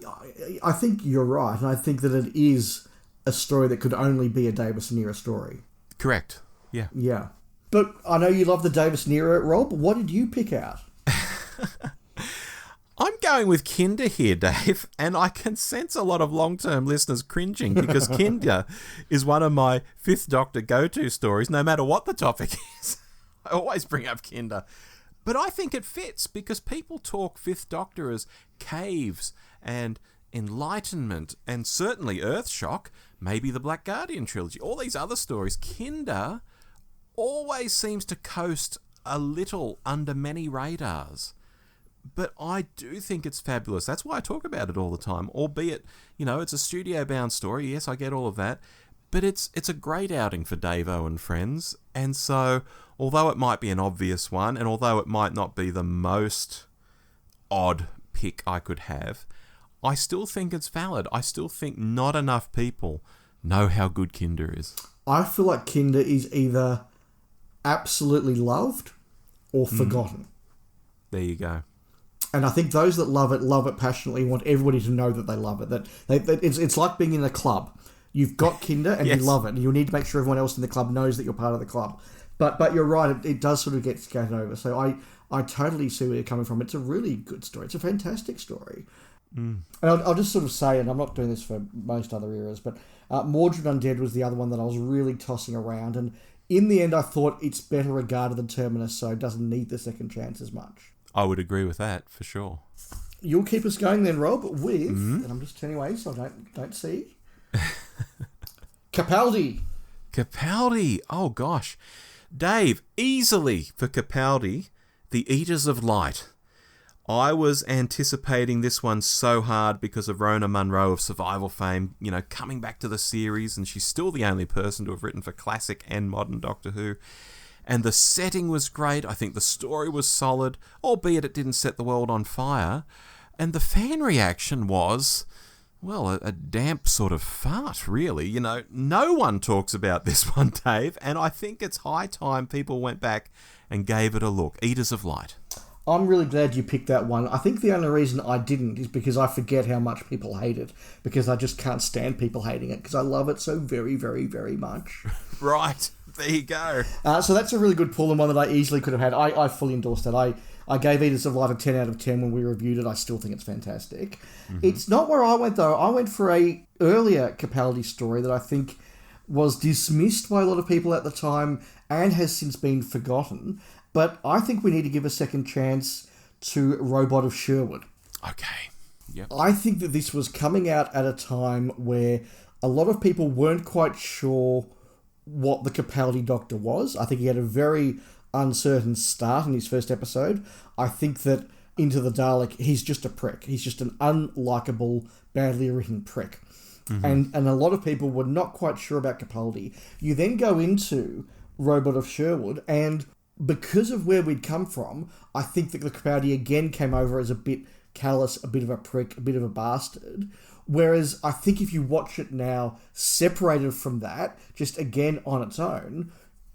I think you're right, and I think that it is a story that could only be a Davison era story. Correct. Yeah. Yeah. But I know you love the Davison era, Rob. What did you pick out? I'm going with Kinder here, Dave, and I can sense a lot of long-term listeners cringing, because Kinder is one of my Fifth Doctor go-to stories, no matter what the topic is. I always bring up Kinder. But I think it fits, because people talk Fifth Doctor as caves and enlightenment, and certainly Earthshock, maybe the Black Guardian trilogy, all these other stories. Kinder always seems to coast a little under many radars. But I do think it's fabulous. That's why I talk about it all the time, albeit, it's a studio-bound story. Yes, I get all of that. But it's a great outing for Davo and friends. And so, although it might be an obvious one, and although it might not be the most odd pick I could have, I still think it's valid. I still think not enough people know how good Kinder is. I feel like Kinder is either absolutely loved or forgotten. There you go. And I think those that love it passionately, want everybody to know that they love it. That it's like being in a club. You've got Kinder and yes, you love it. And you need to make sure everyone else in the club knows that you're part of the club. But you're right, it does sort of get scattered over. So I totally see where you're coming from. It's a really good story. It's a fantastic story. And I'll just sort of say, and I'm not doing this for most other eras, but Mordred Undead was the other one that I was really tossing around. And in the end, I thought it's better regarded than Terminus, so it doesn't need the second chance as much. I would agree with that, for sure. You'll keep us going then, Rob, with... And I'm just turning away so I don't see... Capaldi. Capaldi. Oh, gosh. Dave, easily for Capaldi, The Eaters of Light. I was anticipating this one so hard because of Rona Munro of Survival fame, coming back to the series, and she's still the only person to have written for classic and modern Doctor Who. And the setting was great. I think the story was solid, albeit it didn't set the world on fire. And the fan reaction was, well, a damp sort of fart, really. No one talks about this one, Dave, and I think it's high time people went back and gave it a look. Eaters of Light. I'm really glad you picked that one. I think the only reason I didn't is because I forget how much people hate it, because I just can't stand people hating it, because I love it so very, very, very much. Right. There you go. So that's a really good pull, and one that I easily could have had. I fully endorsed that. I gave Eaters of Light a 10 out of 10 when we reviewed it. I still think it's fantastic. It's not where I went, though. I went for a earlier Capaldi story that I think was dismissed by a lot of people at the time and has since been forgotten. But I think we need to give a second chance to Robot of Sherwood. Okay. Yep. I think that this was coming out at a time where a lot of people weren't quite sure what the Capaldi Doctor was. I think he had a very uncertain start in his first episode. I think that Into the Dalek, he's just a prick. He's just an unlikable, badly written prick. And a lot of people were not quite sure about Capaldi. You then go into Robot of Sherwood, and because of where we'd come from, I think that the Capaldi again came over as a bit callous, a bit of a prick, a bit of a bastard. Whereas I think if you watch it now, separated from that, just again on its own,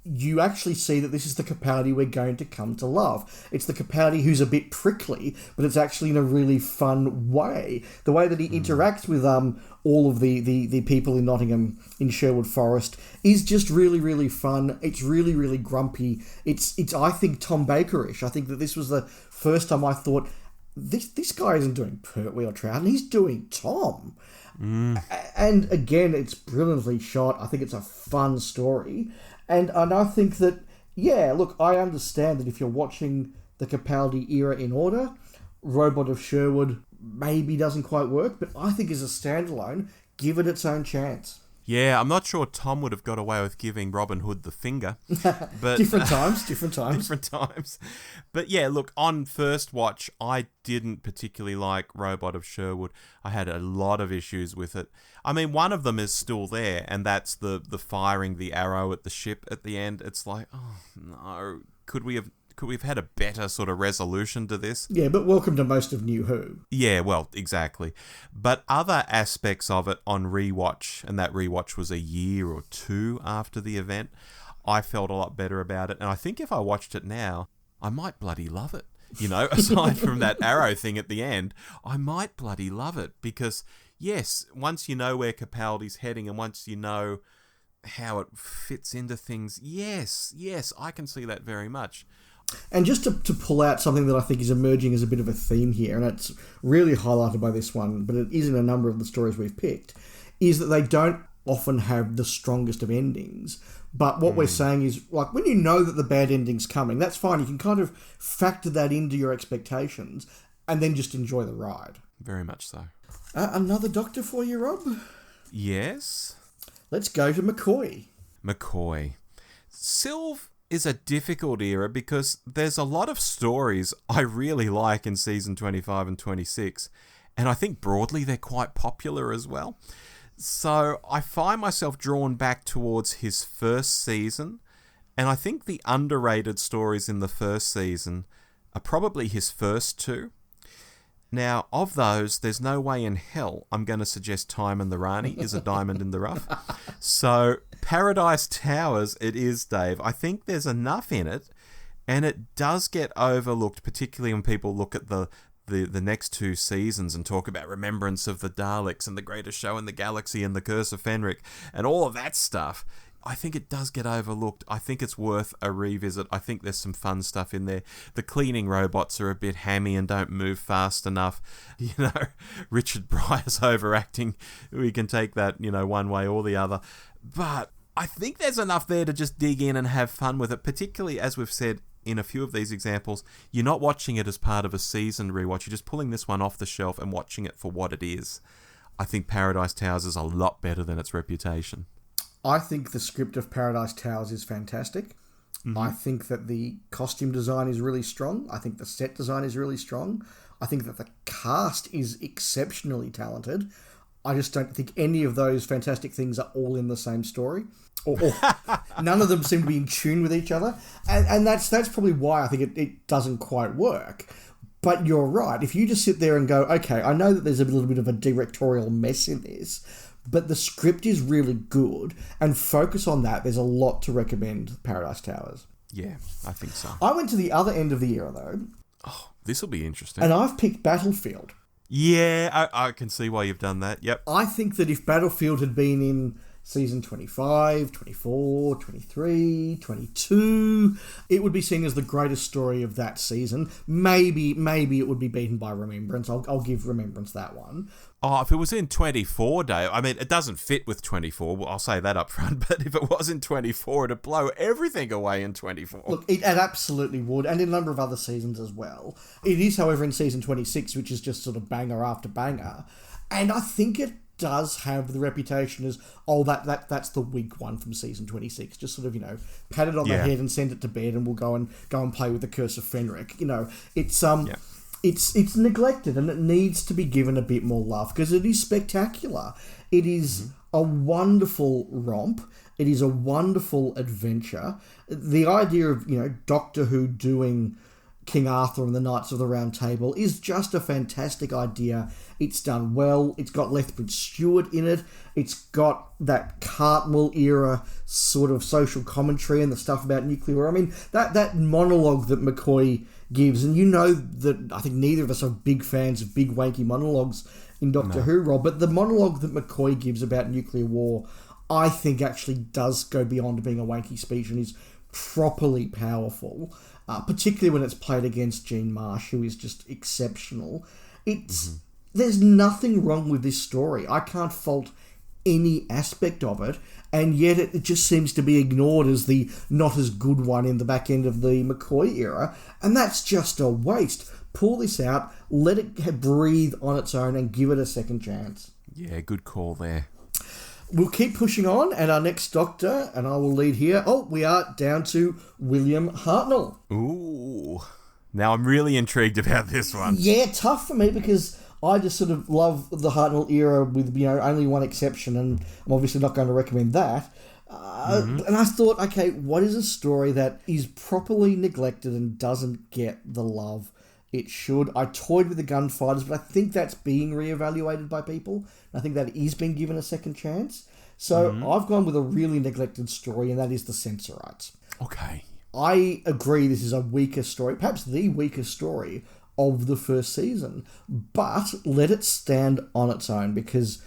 you actually see that this is the Capaldi we're going to come to love. It's the Capaldi who's a bit prickly, but it's actually in a really fun way. The way that he interacts with all of the people in Nottingham, in Sherwood Forest, is just really, really fun. It's really, really grumpy. It's I think, Tom Baker-ish. I think that this was the first time I thought, this guy isn't doing Pertwee or Troughton, he's doing Tom. And again, it's brilliantly shot. I think it's a fun story. And I think that, yeah, look, I understand that if you're watching the Capaldi era in order, Robot of Sherwood maybe doesn't quite work, but I think as a standalone, give it its own chance. Yeah, I'm not sure Tom would have got away with giving Robin Hood the finger. But different times. Different times. But yeah, look, on first watch, I didn't particularly like Robot of Sherwood. I had a lot of issues with it. I mean, one of them is still there, and that's the firing the arrow at the ship at the end. It's like, oh, no, could we have had a better sort of resolution to this? Yeah, but welcome to most of New Who. Yeah, well, exactly. But other aspects of it on rewatch, and that rewatch was a year or two after the event, I felt a lot better about it. And I think if I watched it now, I might bloody love it. You know, aside from that arrow thing at the end, I might bloody love it. Because, yes, once you know where Capaldi's heading and once you know how it fits into things, yes, I can see that very much. And just to pull out something that I think is emerging as a bit of a theme here, and it's really highlighted by this one, but it is in a number of the stories we've picked, is that they don't often have the strongest of endings. But what we're saying is, like, when you know that the bad ending's coming, that's fine. You can kind of factor that into your expectations and then just enjoy the ride. Very much so. Another Doctor for you, Rob? Yes. Let's go to McCoy. Sylve is a difficult era because there's a lot of stories I really like in season 25 and 26, and I think broadly they're quite popular as well. So I find myself drawn back towards his first season, and I think the underrated stories in the first season are probably his first two. Now, of those, there's no way in hell I'm going to suggest Time and the Rani is a diamond in the rough. So, Paradise Towers it is, Dave. I think there's enough in it, and it does get overlooked, particularly when people look at the next two seasons and talk about Remembrance of the Daleks and The Greatest Show in the Galaxy and The Curse of Fenric and all of that stuff. I think it does get overlooked. I think it's worth a revisit. I think there's some fun stuff in there. The cleaning robots are a bit hammy and don't move fast enough. You know, Richard Breyer's overacting. We can take that, you know, one way or the other. But I think there's enough there to just dig in and have fun with it, particularly, as we've said in a few of these examples, you're not watching it as part of a seasoned rewatch. You're just pulling this one off the shelf and watching it for what it is. I think Paradise Towers is a lot better than its reputation. I think the script of Paradise Towers is fantastic. Mm-hmm. I think that the costume design is really strong. I think the set design is really strong. I think that the cast is exceptionally talented. I just don't think any of those fantastic things are all in the same story. Or none of them seem to be in tune with each other. And that's probably why I think it doesn't quite work. But you're right. If you just sit there and go, okay, I know that there's a little bit of a directorial mess in this, but the script is really good, and focus on that. There's a lot to recommend Paradise Towers. Yeah, I think so. I went to the other end of the era, though. Oh, this will be interesting. And I've picked Battlefield. Yeah, I can see why you've done that. Yep. I think that if Battlefield had been in season 25, 24, 23, 22, it would be seen as the greatest story of that season. Maybe it would be beaten by Remembrance. I'll give Remembrance that one. Oh, if it was in 24, Dave, I mean, it doesn't fit with 24, well, I'll say that up front, but if it was in 24, it'd blow everything away in 24. Look, it absolutely would, and in a number of other seasons as well. It is, however, in season 26, which is just sort of banger after banger, and I think it does have the reputation as, that's the weak one from season 26. Just sort of, pat it on the head and send it to bed, and we'll go and play with the Curse of Fenric. It's neglected, and it needs to be given a bit more love because it is spectacular. It is a wonderful romp. It is a wonderful adventure. The idea of Doctor Who doing King Arthur and the Knights of the Round Table is just a fantastic idea. It's done well. It's got Lethbridge Stewart in it. It's got that Cartmel era sort of social commentary and the stuff about nuclear war. I mean, that monologue that McCoy gives, and you know that I think neither of us are big fans of big wanky monologues in Doctor Who, Rob, but the monologue that McCoy gives about nuclear war, I think actually does go beyond being a wanky speech and is properly powerful, particularly when it's played against Jean Marsh, who is just exceptional. There's nothing wrong with this story. I can't fault any aspect of it, and yet it just seems to be ignored as the not as good one in the back end of the McCoy era, and that's just a waste. Pull this out, let it breathe on its own, and give it a second chance. Yeah, good call there. We'll keep pushing on, and our next Doctor, and I will lead here. Oh, we are down to William Hartnell. Ooh. Now I'm really intrigued about this one. Yeah, tough for me because I just sort of love the Hartnell era with, only one exception, and I'm obviously not going to recommend that. And I thought, okay, what is a story that is properly neglected and doesn't get the love it should? I toyed with the Gunfighters, but I think that's being reevaluated by people. I think that is being given a second chance. So I've gone with a really neglected story, and that is the Sensorites. Okay. I agree this is a weaker story, perhaps the weakest story of the first season, but let it stand on its own because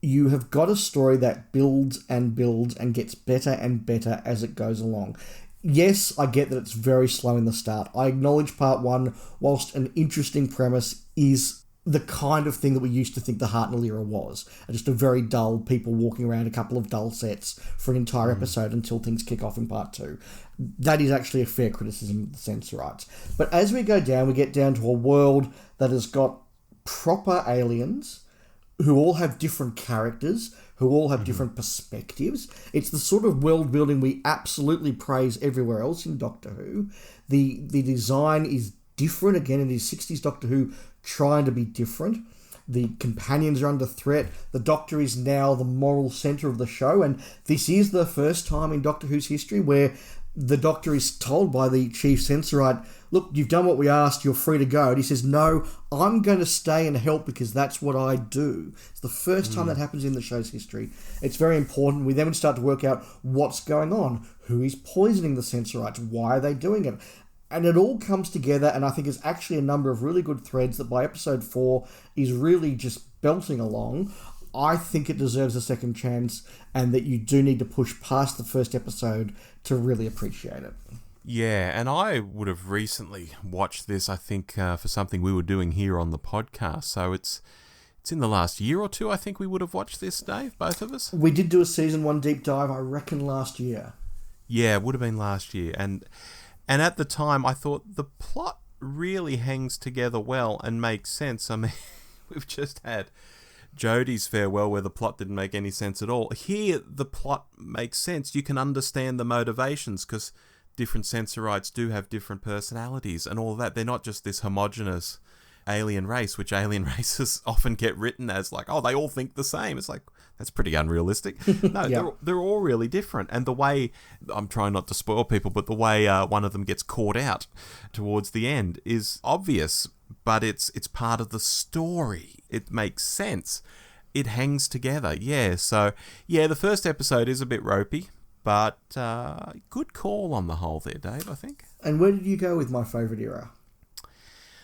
you have got a story that builds and builds and gets better and better as it goes along. Yes, I get that it's very slow in the start. I acknowledge part one, whilst an interesting premise, is the kind of thing that we used to think the Hartnell era was. Just a very dull, people walking around a couple of dull sets for an entire episode until things kick off in part two. That is actually a fair criticism of the Sensorites. But as we go down, we get down to a world that has got proper aliens who all have different characters, who all have different perspectives. It's the sort of world building we absolutely praise everywhere else in Doctor Who. The design is different. Again, it is 60s Doctor Who trying to be different. The companions are under threat. The Doctor is now the moral centre of the show, and this is the first time in Doctor Who's history where the Doctor is told by the Chief Sensorite, look, you've done what we asked, you're free to go. And he says, no, I'm going to stay and help because that's what I do. It's the first time that happens in the show's history. It's very important. We then start to work out what's going on. Who is poisoning the Sensorites? Why are they doing it? And it all comes together, and I think it's actually a number of really good threads that by episode 4 is really just belting along. I think it deserves a second chance, and that you do need to push past the first episode to really appreciate it. Yeah, and I would have recently watched this, I think, for something we were doing here on the podcast. So it's in the last year or two, I think we would have watched this, Dave, both of us. We did do a season 1 deep dive, I reckon, last year. Yeah, it would have been last year. And at the time, I thought the plot really hangs together well and makes sense. I mean, we've just had Jodie's farewell where the plot didn't make any sense at all. Here, the plot makes sense. You can understand the motivations because different Sensorites do have different personalities and all of that. They're not just this homogenous alien race, which alien races often get written as like, oh, they all think the same. It's like, that's pretty unrealistic. No, Yeah. they're all really different. And the way, I'm trying not to spoil people, but the way one of them gets caught out towards the end is obvious, but it's part of the story. It makes sense. It hangs together. Yeah, so, yeah, the first episode is a bit ropey, but good call on the whole there, Dave, I think. And where did you go with my favourite era?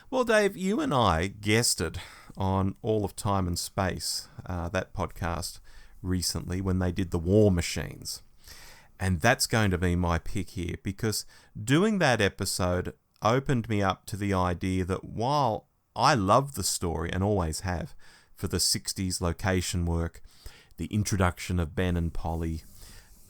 Well, Dave, you and I guested on All of Time and Space, that podcast, recently when they did the War Machines. And that's going to be my pick here because doing that episode opened me up to the idea that while I love the story and always have for the 60s location work, the introduction of Ben and Polly,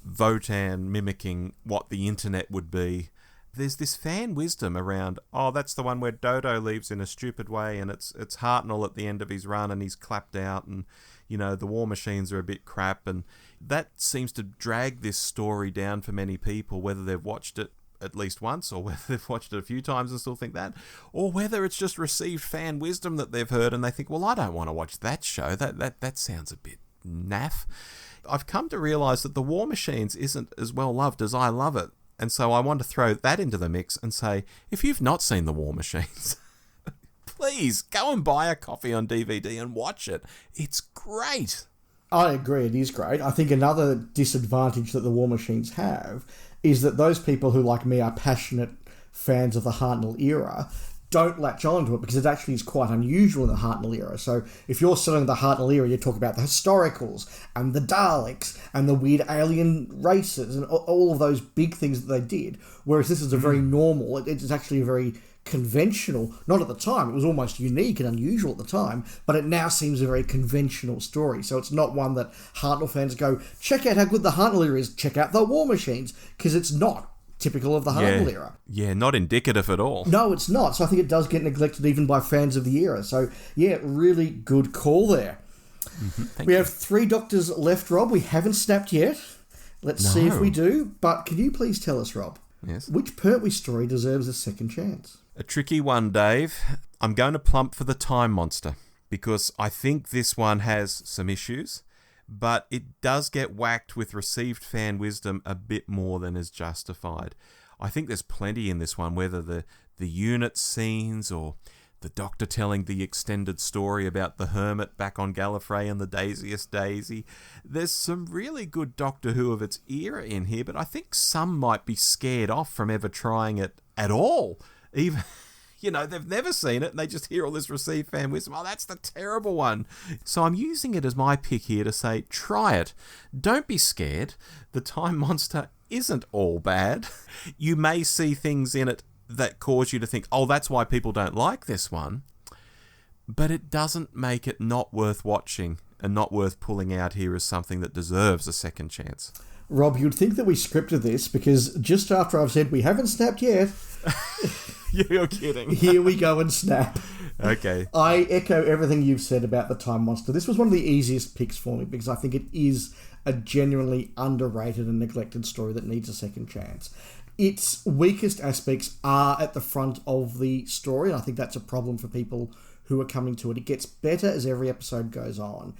Votan mimicking what the internet would be, there's this fan wisdom around, oh, that's the one where Dodo leaves in a stupid way and it's Hartnell at the end of his run and he's clapped out and, you know, the War Machines are a bit crap. And that seems to drag this story down for many people, whether they've watched it at least once or whether they've watched it a few times and still think that, or whether it's just received fan wisdom that they've heard and they think, well, I don't want to watch that show. That sounds a bit naff. I've come to realise that the War Machines isn't as well loved as I love it. And so I want to throw that into the mix and say, if you've not seen The War Machines, please go and buy a copy on DVD and watch it. It's great. I agree, it is great. I think another disadvantage that the War Machines have is that those people who, like me, are passionate fans of the Hartnell era don't latch on to it because it actually is quite unusual in the Hartnell era. So if you're selling the Hartnell era, you talk about the historicals and the Daleks and the weird alien races and all of those big things that they did, whereas this is a very normal, it's actually a very conventional, not at the time, it was almost unique and unusual at the time, but it now seems a very conventional story. So it's not one that Hartnell fans go, check out how good the Hartnell era is, check out the War Machines, because it's not typical of the Hartnell era. Yeah, not indicative at all. No, it's not. So I think it does get neglected even by fans of the era. So yeah, really good call there. We have 3 Doctors left, Rob. We haven't snapped yet. Let's see if we do. But can you please tell us, Rob, which Pertwee story deserves a second chance? A tricky one, Dave. I'm going to plump for the Time Monster because I think this one has some issues, but it does get whacked with received fan wisdom a bit more than is justified. I think there's plenty in this one, whether the unit scenes or the Doctor telling the extended story about the Hermit back on Gallifrey and the Daisiest Daisy. There's some really good Doctor Who of its era in here, but I think some might be scared off from ever trying it at all. Even, they've never seen it and they just hear all this received fan wisdom. Oh, that's the terrible one. So I'm using it as my pick here to say, try it. Don't be scared. The Time Monster isn't all bad. You may see things in it that cause you to think, oh, that's why people don't like this one. But it doesn't make it not worth watching and not worth pulling out here as something that deserves a second chance. Rob, you'd think that we scripted this because just after I've said we haven't snapped yet... You're kidding. Here we go and snap. Okay. I echo everything you've said about the Time Monster. This was one of the easiest picks for me because I think it is a genuinely underrated and neglected story that needs a second chance. Its weakest aspects are at the front of the story, and I think that's a problem for people who are coming to it. It gets better as every episode goes on.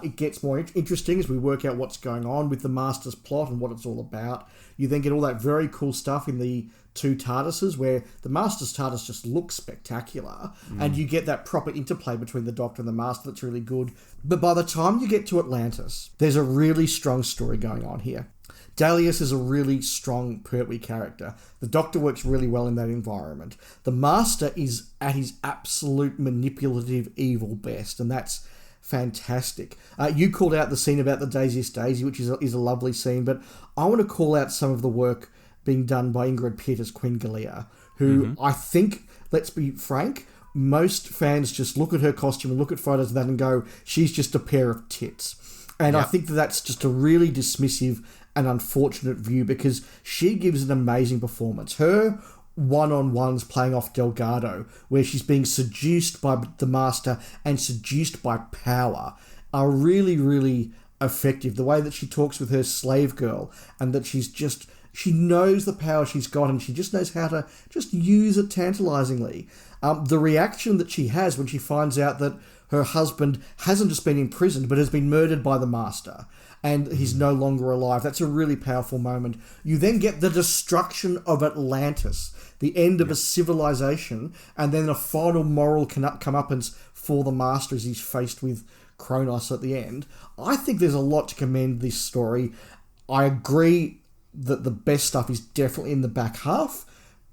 It gets more interesting as we work out what's going on with the Master's plot and what it's all about. You then get all that very cool stuff in the 2 TARDISes where the Master's TARDIS just looks spectacular and you get that proper interplay between the Doctor and the Master that's really good. But by the time you get to Atlantis, there's a really strong story going on here. Dalius is a really strong Pertwee character. The Doctor works really well in that environment. The Master is at his absolute manipulative evil best, and that's fantastic. You called out the scene about the Daisiest Daisy, which is a lovely scene, but I want to call out some of the work being done by Ingrid Pitt as Queen Galea, who I think, let's be frank, most fans just look at her costume and look at photos of that and go, she's just a pair of tits. And I think that's just a really dismissive and unfortunate view because she gives an amazing performance. Her one-on-ones playing off Delgado, where she's being seduced by the Master and seduced by power, are really, really effective. The way that she talks with her slave girl and that she knows the power she's got and she just knows how to just use it tantalizingly. The reaction that she has when she finds out that her husband hasn't just been imprisoned but has been murdered by the Master and he's no longer alive. That's a really powerful moment. You then get the destruction of Atlantis, the end of a civilization, and then a final moral comeuppance for the Master as he's faced with Kronos at the end. I think there's a lot to commend this story. I agree that the best stuff is definitely in the back half,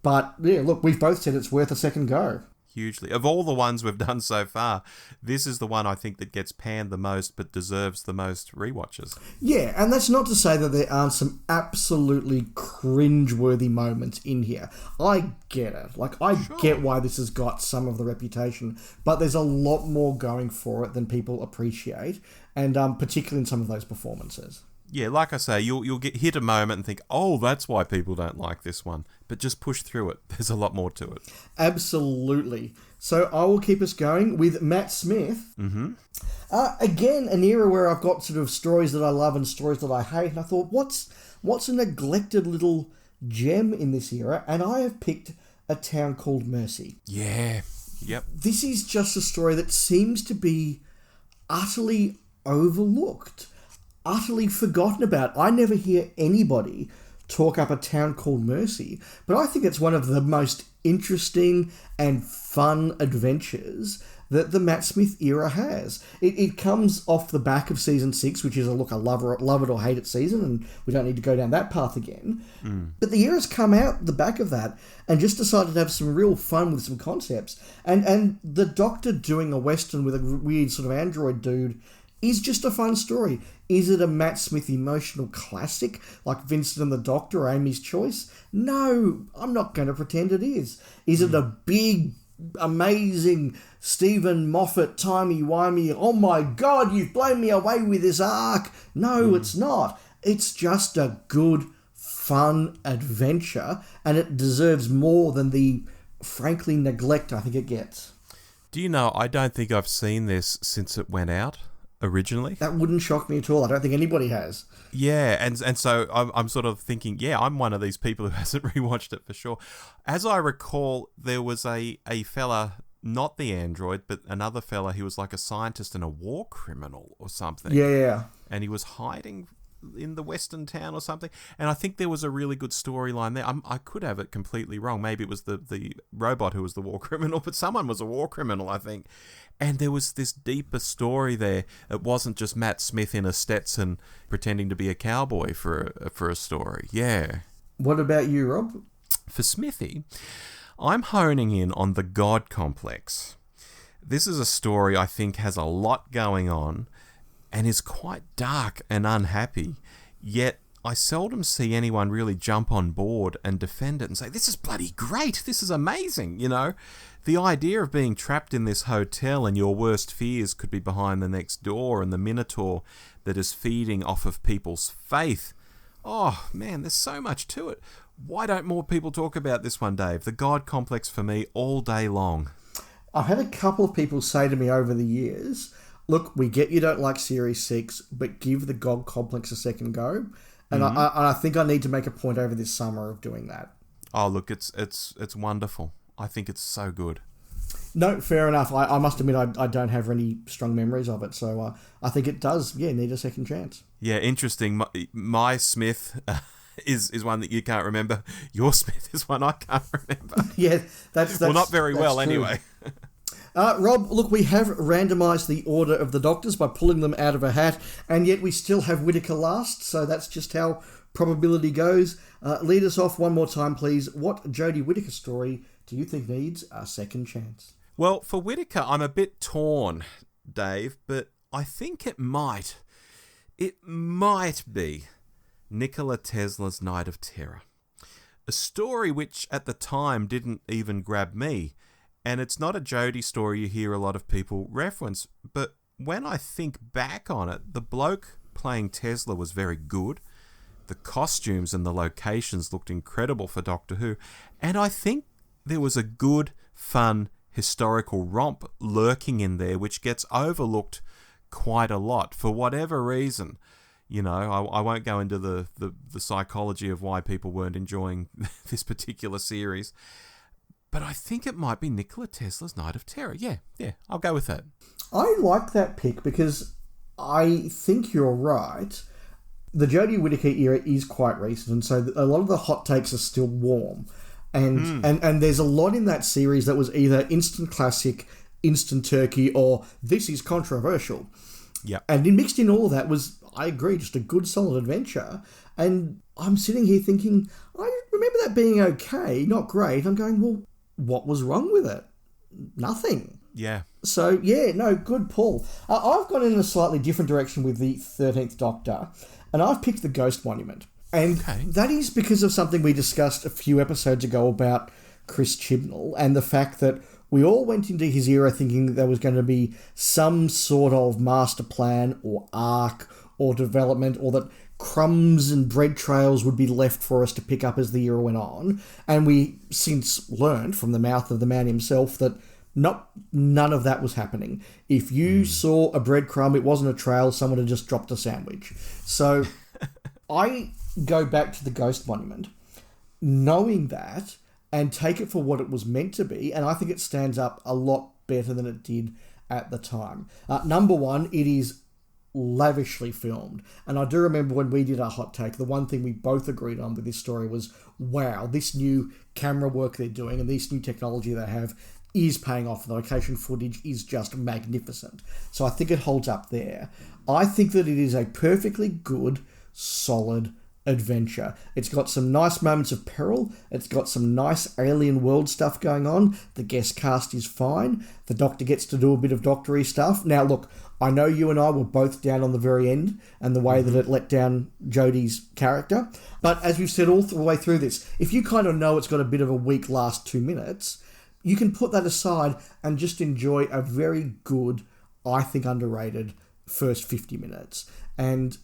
but yeah, look, we've both said it's worth a second go. Hugely. Of all the ones we've done so far, this is the one I think that gets panned the most but deserves the most rewatches. Yeah, and that's not to say that there aren't some absolutely cringe-worthy moments in here. I get it. I get why this has got some of the reputation, but there's a lot more going for it than people appreciate, and particularly in some of those performances. Yeah, like I say, you'll hit a moment and think, oh, that's why people don't like this one. But just push through it. There's a lot more to it. Absolutely. So I will keep us going with Matt Smith. Again, an era where I've got sort of stories that I love and stories that I hate. And I thought, what's a neglected little gem in this era? And I have picked A Town Called Mercy. Yeah. Yep. This is just a story that seems to be utterly overlooked, utterly forgotten about. I never hear anybody talk up A Town Called Mercy, but I think it's one of the most interesting and fun adventures that the Matt Smith era has. It comes off the back of season 6, which is a love it or hate it season, and we don't need to go down that path again. But the era's come out the back of that and just decided to have some real fun with some concepts. And the Doctor doing a Western with a weird sort of android dude is just a fun story. Is it a Matt Smith emotional classic like Vincent and the Doctor or Amy's Choice? No, I'm not going to pretend it is. Is it a big, amazing Stephen Moffat timey-wimey, oh my God, you've blown me away with this arc? No, it's not. It's just a good, fun adventure, and it deserves more than the, frankly, neglect I think it gets. Do you know, I don't think I've seen this since it went out originally. That wouldn't shock me at all. I don't think anybody has. Yeah, and so I'm sort of thinking, yeah, I'm one of these people who hasn't rewatched it for sure. As I recall, there was a fella, not the android, but another fella who was like a scientist and a war criminal or something. Yeah. And he was hiding in the western town or something. And I think there was a really good storyline there. I could have it completely wrong. Maybe it was the robot who was the war criminal, but someone was a war criminal, I think. And there was this deeper story there. It wasn't just Matt Smith in a Stetson pretending to be a cowboy for a story. Yeah. What about you, Rob? For Smithy, I'm honing in on the God complex. This is a story I think has a lot going on and is quite dark and unhappy, yet I seldom see anyone really jump on board and defend it and say, this is bloody great, this is amazing, you know? The idea of being trapped in this hotel and your worst fears could be behind the next door and the Minotaur that is feeding off of people's faith. Oh, man, there's so much to it. Why don't more people talk about this one, Dave? The God complex for me all day long. I've had a couple of people say to me over the years, look, we get you don't like Series 6, but give the God complex a second go. And I think I need to make a point over this summer of doing that. Oh, look, it's wonderful. I think it's so good. No, fair enough. I must admit I don't have any strong memories of it, so I think it does, need a second chance. Yeah, interesting. My Smith is one that you can't remember. Your Smith is one I can't remember. Yeah, that's well, not very well, true. anyway. Rob, look, we have randomised the order of the Doctors by pulling them out of a hat, and yet we still have Whittaker last, so that's just how probability goes. Lead us off one more time, please. What Jodie Whittaker story do you think needs a second chance? Well, for Whittaker, I'm a bit torn, Dave, but I think it might be Nikola Tesla's Night of Terror. A story which at the time didn't even grab me. And it's not a Jodie story you hear a lot of people reference, but when I think back on it, the bloke playing Tesla was very good. The costumes and the locations looked incredible for Doctor Who. And I think there was a good, fun, historical romp lurking in there, which gets overlooked quite a lot for whatever reason. You know, I won't go into the psychology of why people weren't enjoying this particular series. But I think it might be Nikola Tesla's Night of Terror. Yeah, I'll go with that. I like that pick because I think you're right. The Jodie Whittaker era is quite recent, and so a lot of the hot takes are still warm. And there's a lot in that series that was either instant classic, instant turkey, or this is controversial. Yeah. And mixed in all of that was, I agree, just a good, solid adventure. And I'm sitting here thinking, I remember that being okay, not great. I'm going, well, what was wrong with it? Nothing. Yeah. So, good pull. I've gone in a slightly different direction with the 13th Doctor, and I've picked the Ghost Monument. And that is because of something we discussed a few episodes ago about Chris Chibnall and the fact that we all went into his era thinking there was going to be some sort of master plan or arc or development, or that crumbs and bread trails would be left for us to pick up as the year went on. And we since learned from the mouth of the man himself that none of that was happening. If you saw a breadcrumb, it wasn't a trail, someone had just dropped a sandwich. So I go back to the Ghost Monument, knowing that, and take it for what it was meant to be, and I think it stands up a lot better than it did at the time. Number one, it is lavishly filmed. And I do remember when we did our hot take, the one thing we both agreed on with this story was, wow, this new camera work they're doing and this new technology they have is paying off. The location footage is just magnificent. So I think it holds up there. I think that it is a perfectly good, solid adventure. It's got some nice moments of peril. It's got some nice alien world stuff going on. The guest cast is fine. The Doctor gets to do a bit of doctory stuff. Now, look, I know you and I were both down on the very end and the way that it let down Jodie's character. But as we've said all the way through this, if you kind of know it's got a bit of a weak last 2 minutes, you can put that aside and just enjoy a very good, I think underrated, first 50 minutes. And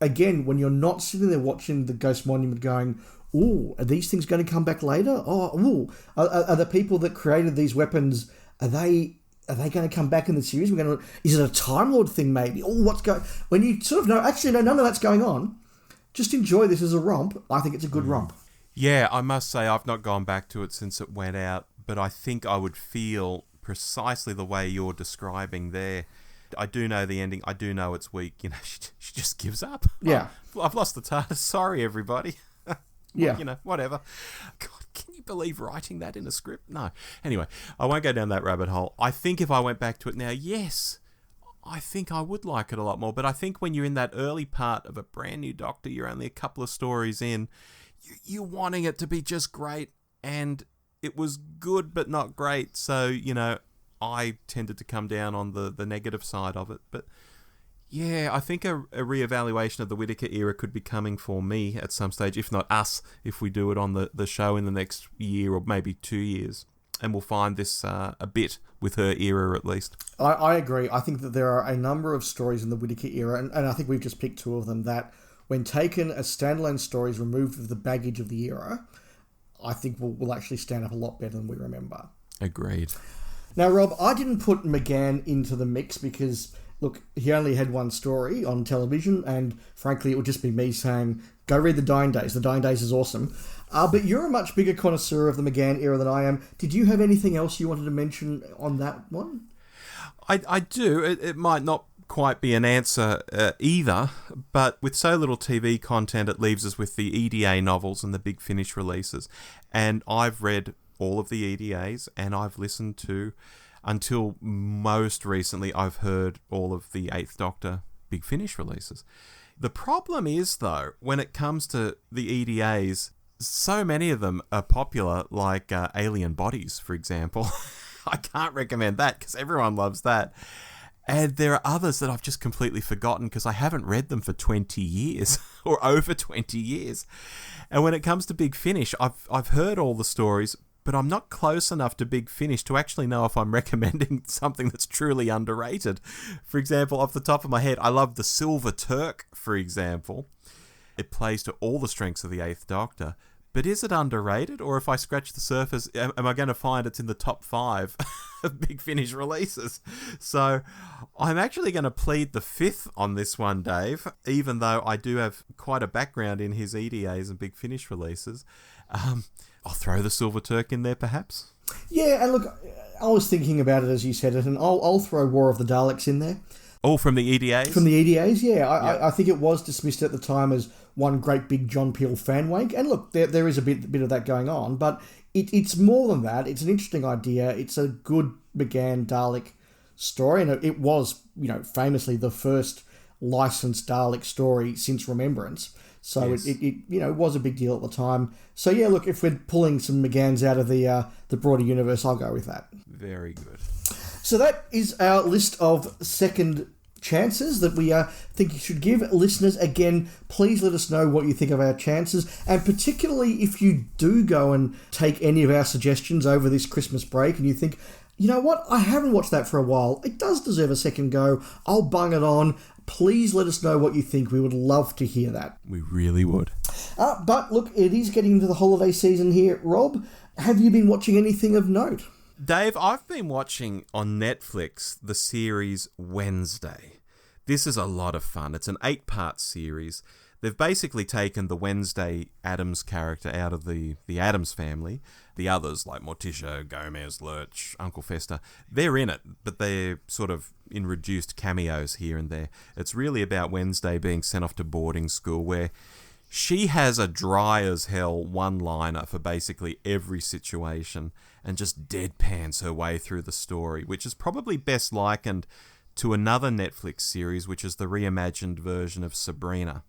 again, when you're not sitting there watching the Ghost Monument going, ooh, are these things going to come back later? Oh, ooh, are the people that created these weapons, are they going to come back in the series? Is it a Time Lord thing maybe? Oh, what's going... When you sort of know, actually, no, none of that's going on. Just enjoy this as a romp. I think it's a good romp. Yeah, I must say I've not gone back to it since it went out, but I think I would feel precisely the way you're describing there. I do know the ending. I do know it's weak. You know, she just gives up. Yeah. Oh, I've lost the TARDIS. Sorry, everybody. Yeah. You know, whatever. God, can you believe writing that in a script? No. Anyway, I won't go down that rabbit hole. I think if I went back to it now, yes, I think I would like it a lot more. But I think when you're in that early part of a brand new Doctor, you're only a couple of stories in, you're wanting it to be just great. And it was good, but not great. So, you know, I tended to come down on the negative side of it. But yeah, I think a reevaluation of the Whittaker era could be coming for me at some stage, if not us, if we do it on the show in the next year or maybe 2 years. And we'll find this a bit with her era at least. I agree. I think that there are a number of stories in the Whittaker era, and I think we've just picked two of them, that when taken as standalone stories removed of the baggage of the era, I think will actually stand up a lot better than we remember. Agreed. Now, Rob, I didn't put McGann into the mix because, look, he only had one story on television, and frankly, it would just be me saying, go read The Dying Days. The Dying Days is awesome. But you're a much bigger connoisseur of the McGann era than I am. Did you have anything else you wanted to mention on that one? I do. It might not quite be an answer either, but with so little TV content, it leaves us with the EDA novels and the Big Finish releases. And I've read all of the EDAs, and I've listened to, until most recently, I've heard all of the 8th Doctor Big Finish releases. The problem is, though, when it comes to the EDAs, so many of them are popular, like Alien Bodies, for example. I can't recommend that because everyone loves that. And there are others that I've just completely forgotten because I haven't read them for 20 years or over 20 years. And when it comes to Big Finish, I've heard all the stories, but I'm not close enough to Big Finish to actually know if I'm recommending something that's truly underrated. For example, off the top of my head, I love The Silver Turk, for example. It plays to all the strengths of the 8th Doctor. But is it underrated? Or if I scratch the surface, am I going to find it's in the top 5 of Big Finish releases? So I'm actually going to plead the 5th on this one, Dave, even though I do have quite a background in his EDAs and Big Finish releases. I'll throw The Silver Turk in there, perhaps. Yeah, and look, I was thinking about it as you said it, and I'll throw War of the Daleks in there. All from the EDAs? From the EDAs, yeah. I think it was dismissed at the time as one great big John Peel fan wank. And look, there is a bit of that going on, but it's more than that. It's an interesting idea. It's a good McGann Dalek story, and it was, famously the first licensed Dalek story since Remembrance. So yes. it was a big deal at the time. So yeah, look, if we're pulling some McGanns out of the broader universe, I'll go with that. Very good. So that is our list of second chances that we think you should give listeners. Again, please let us know what you think of our chances, and particularly if you do go and take any of our suggestions over this Christmas break and you think, you know what, I haven't watched that for a while, it does deserve a second go, I'll bung it on. Please let us know what you think. We would love to hear that. We really would. But look, it is getting into the holiday season here. Rob, have you been watching anything of note? Dave, I've been watching on Netflix the series Wednesday. This is a lot of fun. It's an 8-part series. they've basically taken the Wednesday Addams character out of the Addams family. The others, like Morticia, Gomez, Lurch, Uncle Fester, they're in it, but they're sort of in reduced cameos here and there. It's really about Wednesday being sent off to boarding school, where she has a dry as hell one-liner for basically every situation and just deadpans her way through the story, which is probably best likened to another Netflix series, which is the reimagined version of Sabrina.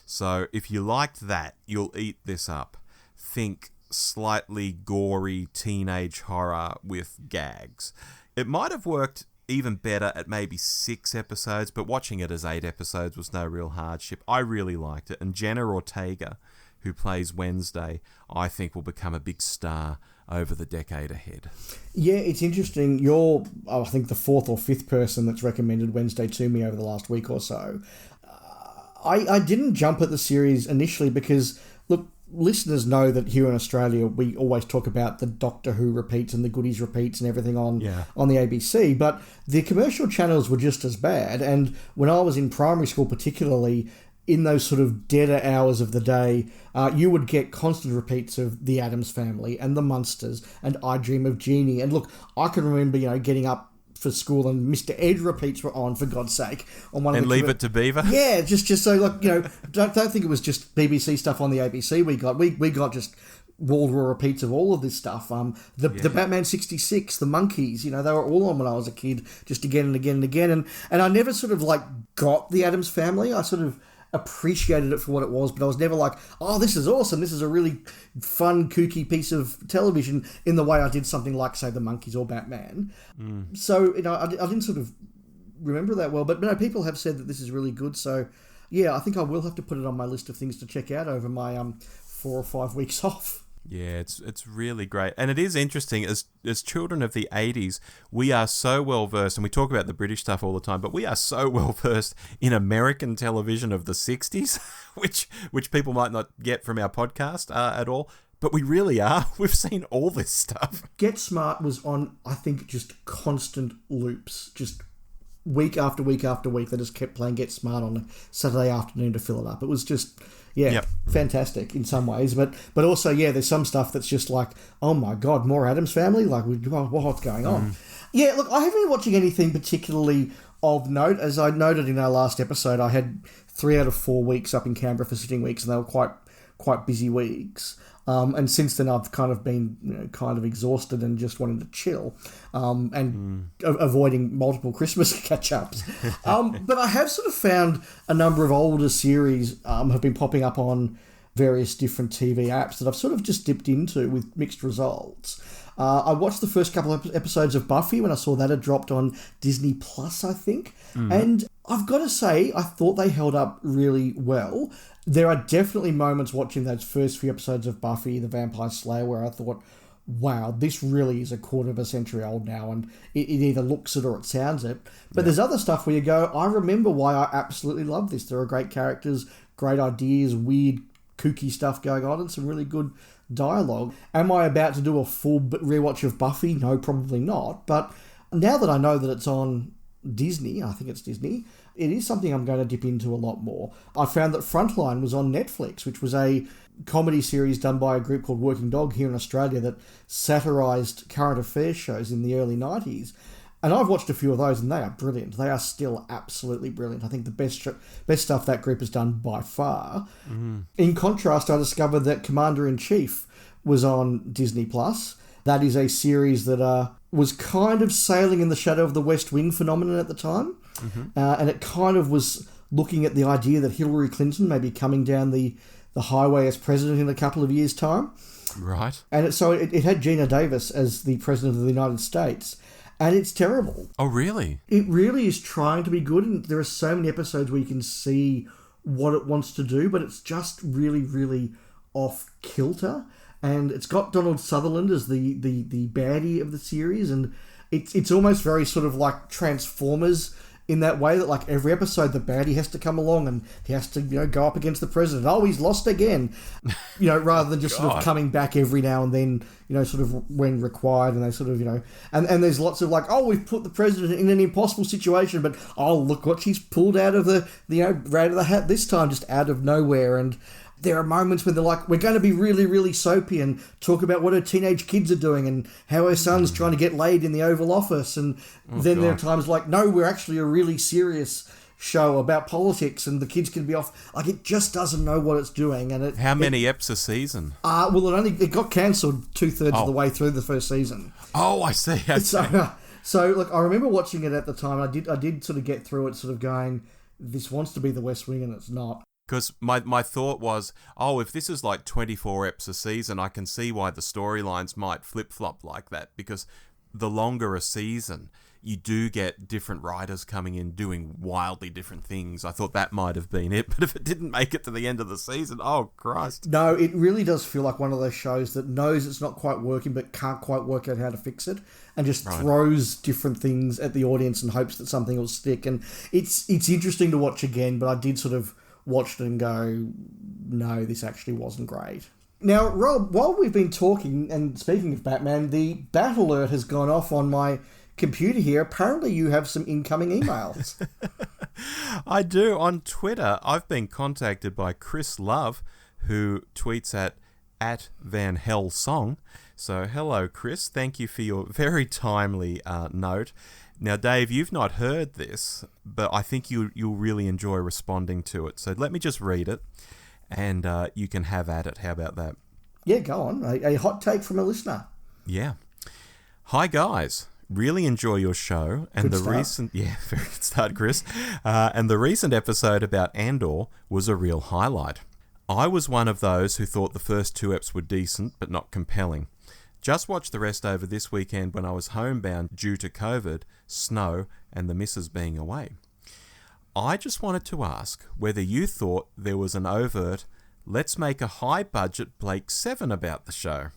So if you liked that, you'll eat this up. Think slightly gory teenage horror with gags. It might have worked even better at maybe 6 episodes, but watching it as 8 episodes was no real hardship. I really liked it, and Jenna Ortega, who plays Wednesday, I think will become a big star over the decade ahead. Yeah, it's interesting. You're, I think, the 4th or 5th person that's recommended Wednesday to me over the last week or so. I didn't jump at the series initially because, look, listeners know that here in Australia we always talk about the Doctor Who repeats and the Goodies repeats and everything on the ABC, but the commercial channels were just as bad. And when I was in primary school particularly, in those sort of deader hours of the day, you would get constant repeats of The Addams Family and The Munsters and I Dream of Jeannie. And look, I can remember, getting up for school and Mr. Ed repeats were on, for God's sake. On one and Leave It to Beaver? Yeah, just so, don't think it was just BBC stuff on the ABC we got. We got just wall-to-wall repeats of all of this stuff. The Batman 66, the Monkeys, they were all on when I was a kid, just again and again and again. And I never sort of, got The Addams Family. I sort of appreciated it for what it was, but I was never like, oh, this is awesome, this is a really fun, kooky piece of television, in the way I did something like, say, The Monkeys or Batman. So, I didn't sort of remember that well, but people have said that this is really good, so yeah, I think I will have to put it on my list of things to check out over my 4 or 5 weeks off. Yeah, it's really great. And it is interesting, as children of the 80s, we are so well versed, and we talk about the British stuff all the time, but we are so well versed in American television of the 60s, which people might not get from our podcast at all. But we really are. We've seen all this stuff. Get Smart was on, I think, just constant loops, just week after week after week. They just kept playing Get Smart on a Saturday afternoon to fill it up. It was just... fantastic in some ways, but also, there's some stuff that's just like, oh my God, more Addams Family? What's going on? Yeah, look, I haven't been watching anything particularly of note. As I noted in our last episode, I had 3 out of 4 weeks up in Canberra for sitting weeks, and they were quite busy weeks. And since then, I've kind of been kind of exhausted and just wanting to chill and avoiding multiple Christmas catch-ups. But I have sort of found a number of older series have been popping up on various different TV apps that I've sort of just dipped into with mixed results. I watched the first couple of episodes of Buffy when I saw that had dropped on Disney Plus, I think. And I've got to say, I thought they held up really well. There are definitely moments watching those first few episodes of Buffy, the Vampire Slayer, where I thought, wow, this really is a quarter of a century old now, and it either looks it or it sounds it. But there's other stuff where you go, I remember why I absolutely love this. There are great characters, great ideas, weird, kooky stuff going on, and some really good dialogue. Am I about to do a full rewatch of Buffy? No, probably not. But now that I know that it's on Disney, I think it's Disney, it is something I'm going to dip into a lot more. I found that Frontline was on Netflix, which was a comedy series done by a group called Working Dog here in Australia that satirised current affairs shows in the early 90s. And I've watched a few of those, and they are brilliant. They are still absolutely brilliant. I think the best stuff that group has done by far. In contrast, I discovered that Commander-in-Chief was on Disney+. That is a series that was kind of sailing in the shadow of the West Wing phenomenon at the time. And it kind of was looking at the idea that Hillary Clinton may be coming down the highway as president in a couple of years' time. Right. And it had Gina Davis as the president of the United States. And it's terrible. Oh, really? It really is trying to be good, and there are so many episodes where you can see what it wants to do, but it's just really, really off kilter. And it's got Donald Sutherland as the baddie of the series, and it's almost very sort of like Transformers in that way that, like, every episode the baddie has to come along and he has to, go up against the president. Oh, he's lost again. Rather than just sort of coming back every now and then, sort of when required, and they sort of, and there's lots of like, oh, we've put the president in an impossible situation, but oh, look what she's pulled out of the right of the hat this time, just out of nowhere. And there are moments when they're like, we're going to be really, really soapy and talk about what her teenage kids are doing and how her son's trying to get laid in the Oval Office. And there are times like, no, we're actually a really serious show about politics and the kids can be off. Like, it just doesn't know what it's doing. And how many eps a season? Well, it got cancelled 2/3 of the way through the first season. Oh, I see. So look, I remember watching it at the time. I did sort of get through it, sort of going, this wants to be the West Wing and it's not. Because my thought was, if this is like 24 eps a season, I can see why the storylines might flip-flop like that. Because the longer a season, you do get different writers coming in doing wildly different things. I thought that might have been it. But if it didn't make it to the end of the season, oh, Christ. No, it really does feel like one of those shows that knows it's not quite working but can't quite work out how to fix it and just throws different things at the audience and hopes that something will stick. And it's interesting to watch again, but I did sort of watched it and go, no, this actually wasn't great. Now, Rob, while we've been talking, and speaking of Batman, the bat alert has gone off on my computer here. Apparently you have some incoming emails. I do. On Twitter, I've been contacted by Chris Love, who tweets at Van Hell Song. So, hello, Chris. Thank you for your very timely note. Now, Dave, you've not heard this, but I think you'll really enjoy responding to it. So let me just read it, and you can have at it. How about that? Yeah, go on. A hot take from a listener. Yeah. Hi, guys. Really enjoy your show. And very good start, Chris. And the recent episode about Andor was a real highlight. I was one of those who thought the first 2 eps were decent, but not compelling. Just watched the rest over this weekend when I was homebound due to COVID, snow, and the missus being away. I just wanted to ask whether you thought there was an overt, let's make a high-budget Blake 7 about the show.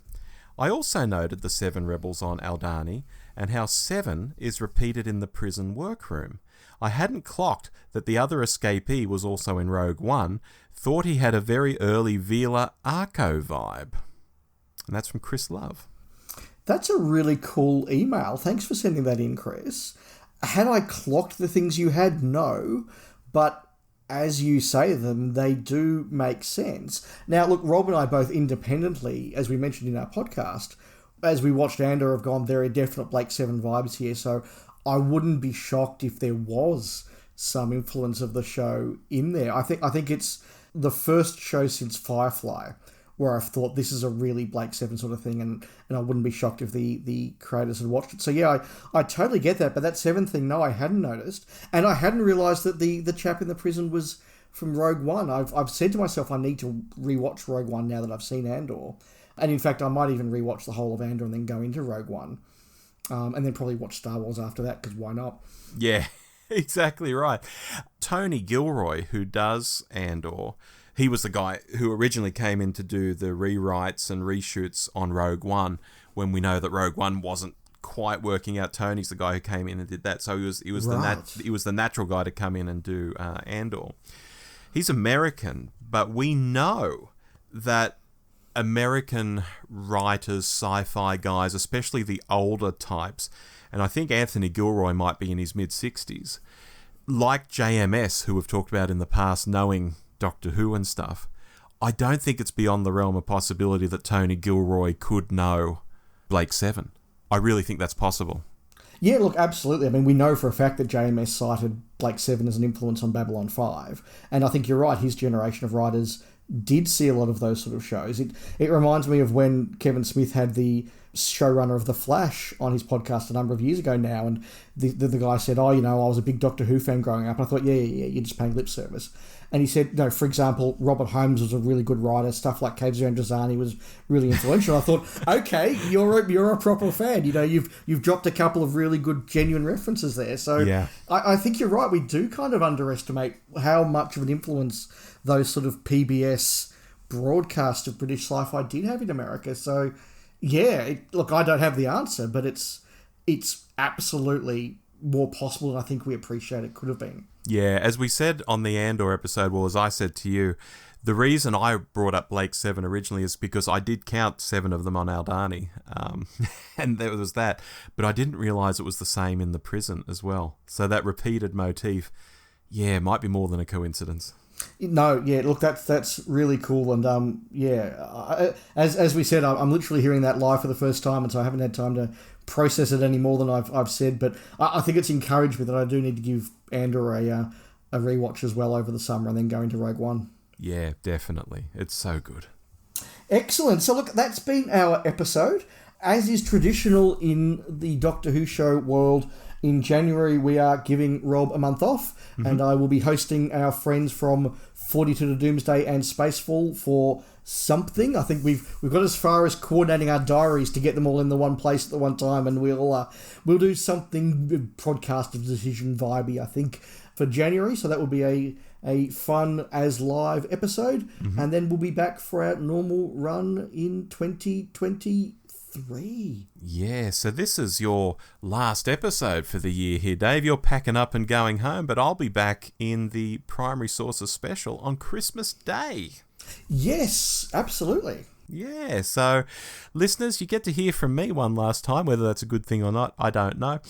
I also noted the 7 rebels on Aldhani and how 7 is repeated in the prison workroom. I hadn't clocked that the other escapee was also in Rogue One, thought he had a very early Vila Arco vibe. And that's from Chris Love. That's a really cool email. Thanks for sending that in, Chris. Had I clocked the things you had? No. But as you say them, they do make sense. Now, look, Rob and I both independently, as we mentioned in our podcast, as we watched Andor, have gone, there are definite Blake 7 vibes here. So I wouldn't be shocked if there was some influence of the show in there. I think it's the first show since Firefly where I've thought this is a really Blake 7 sort of thing, and I wouldn't be shocked if the creators had watched it. So yeah, I totally get that, but that 7 thing, no, I hadn't noticed. And I hadn't realised that the chap in the prison was from Rogue One. I've said to myself I need to rewatch Rogue One now that I've seen Andor. And in fact, I might even rewatch the whole of Andor and then go into Rogue One. And then probably watch Star Wars after that, because why not? Yeah, exactly right. Tony Gilroy, who does Andor, he was the guy who originally came in to do the rewrites and reshoots on Rogue One, when we know that Rogue One wasn't quite working out. Tony's the guy who came in and did that. So he was the natural guy to come in and do Andor. He's American, but we know that American writers, sci-fi guys, especially the older types, and I think Anthony Gilroy might be in his mid-60s, like JMS, who we've talked about in the past, knowing Doctor Who and stuff, I don't think it's beyond the realm of possibility that Tony Gilroy could know Blake 7. I really think that's possible. Yeah, look, absolutely. I mean, we know for a fact that JMS cited Blake 7 as an influence on Babylon 5, and I think you're right, his generation of writers did see a lot of those sort of shows. It reminds me of when Kevin Smith had the showrunner of The Flash on his podcast a number of years ago now, and the guy said, I was a big Doctor Who fan growing up. And I thought, yeah, you're just paying lip service. And he said, no, for example, Robert Holmes was a really good writer. Stuff like Kavzi Androzani was really influential. I thought, okay, you're a proper fan. You've dropped a couple of really good, genuine references there. So yeah. I think you're right. We do kind of underestimate how much of an influence those sort of PBS broadcasts of British sci-fi did have in America. So yeah, look, I don't have the answer, but it's absolutely more possible than I think we appreciate it could have been. Yeah, as we said on the Andor episode, well, as I said to you, the reason I brought up Blake 7 originally is because I did count 7 of them on Aldhani, and there was that, but I didn't realise it was the same in the prison as well. So that repeated motif, yeah, might be more than a coincidence. No, yeah, look, that's really cool, and as we said, I'm literally hearing that live for the first time, and so I haven't had time to process it any more than I've said, but I think it's encouraged me that I do need to give Andor a rewatch as well over the summer, and then go into Rogue One. Yeah, definitely. It's so good. Excellent. So look, that's been our episode. As is traditional in the Doctor Who show world, in January we are giving Rob a month off, and I will be hosting our friends from 42 to Doomsday and Spacefall for something. I think we've got as far as coordinating our diaries to get them all in the one place at the one time, and we'll do something podcast of decision vibey, I think, for January. So that will be a fun as live episode, and then we'll be back for our normal run in 2023. Yeah, so this is your last episode for the year here, Dave. You're packing up and going home, but I'll be back in the Primary Sources special on Christmas Day. Yes, absolutely. Yeah, so listeners, you get to hear from me one last time. Whether that's a good thing or not, I don't know.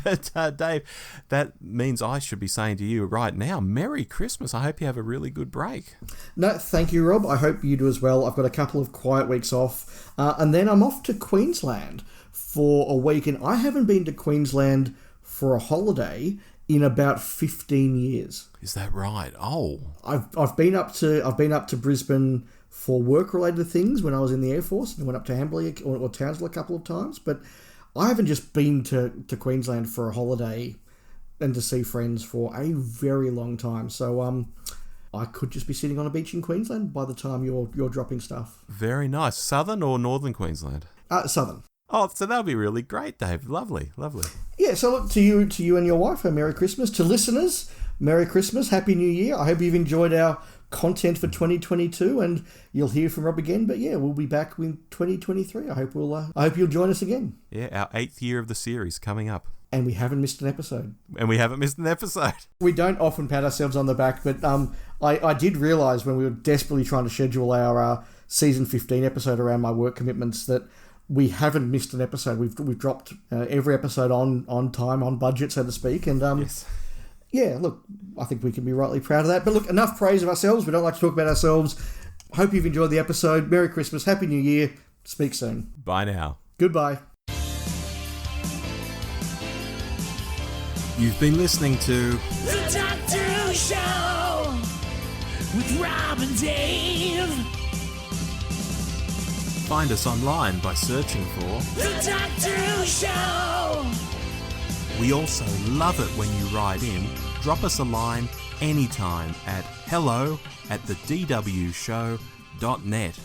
But Dave, that means I should be saying to you right now, Merry Christmas. I hope you have a really good break. No, thank you, Rob. I hope you do as well. I've got a couple of quiet weeks off, and then I'm off to Queensland for a week, and I haven't been to Queensland for a holiday in about 15 years. Is that right? Oh, I've been up to Brisbane for work-related things when I was in the Air Force, and went up to Hambley or Townsville a couple of times, but I haven't just been to Queensland for a holiday and to see friends for a very long time. So I could just be sitting on a beach in Queensland by the time you're dropping stuff. very nice. Southern or northern Queensland? Southern. Oh, so that'll be really great, Dave. Lovely, lovely. Yeah, so look, to you and your wife, a Merry Christmas. To listeners, Merry Christmas, Happy New Year. I hope you've enjoyed our content for 2022, and you'll hear from Rob again. But yeah, we'll be back in 2023. I hope you'll join us again. Yeah, our 8th year of the series coming up. And we haven't missed an episode. We don't often pat ourselves on the back, but I did realise when we were desperately trying to schedule our season 15 episode around my work commitments that we haven't missed an episode. We've dropped every episode on time, on budget, so to speak. And Yes. yeah, look, I think we can be rightly proud of that. But look, enough praise of ourselves. We don't like to talk about ourselves. Hope you've enjoyed the episode. Merry Christmas, Happy New Year. Speak soon. Bye now. Goodbye. You've been listening to The Doctor Who Show with Rob and Dave. Find us online by searching for The Doctor Who Show. We also love it when you write in. Drop us a line anytime at hello@thedwshow.net.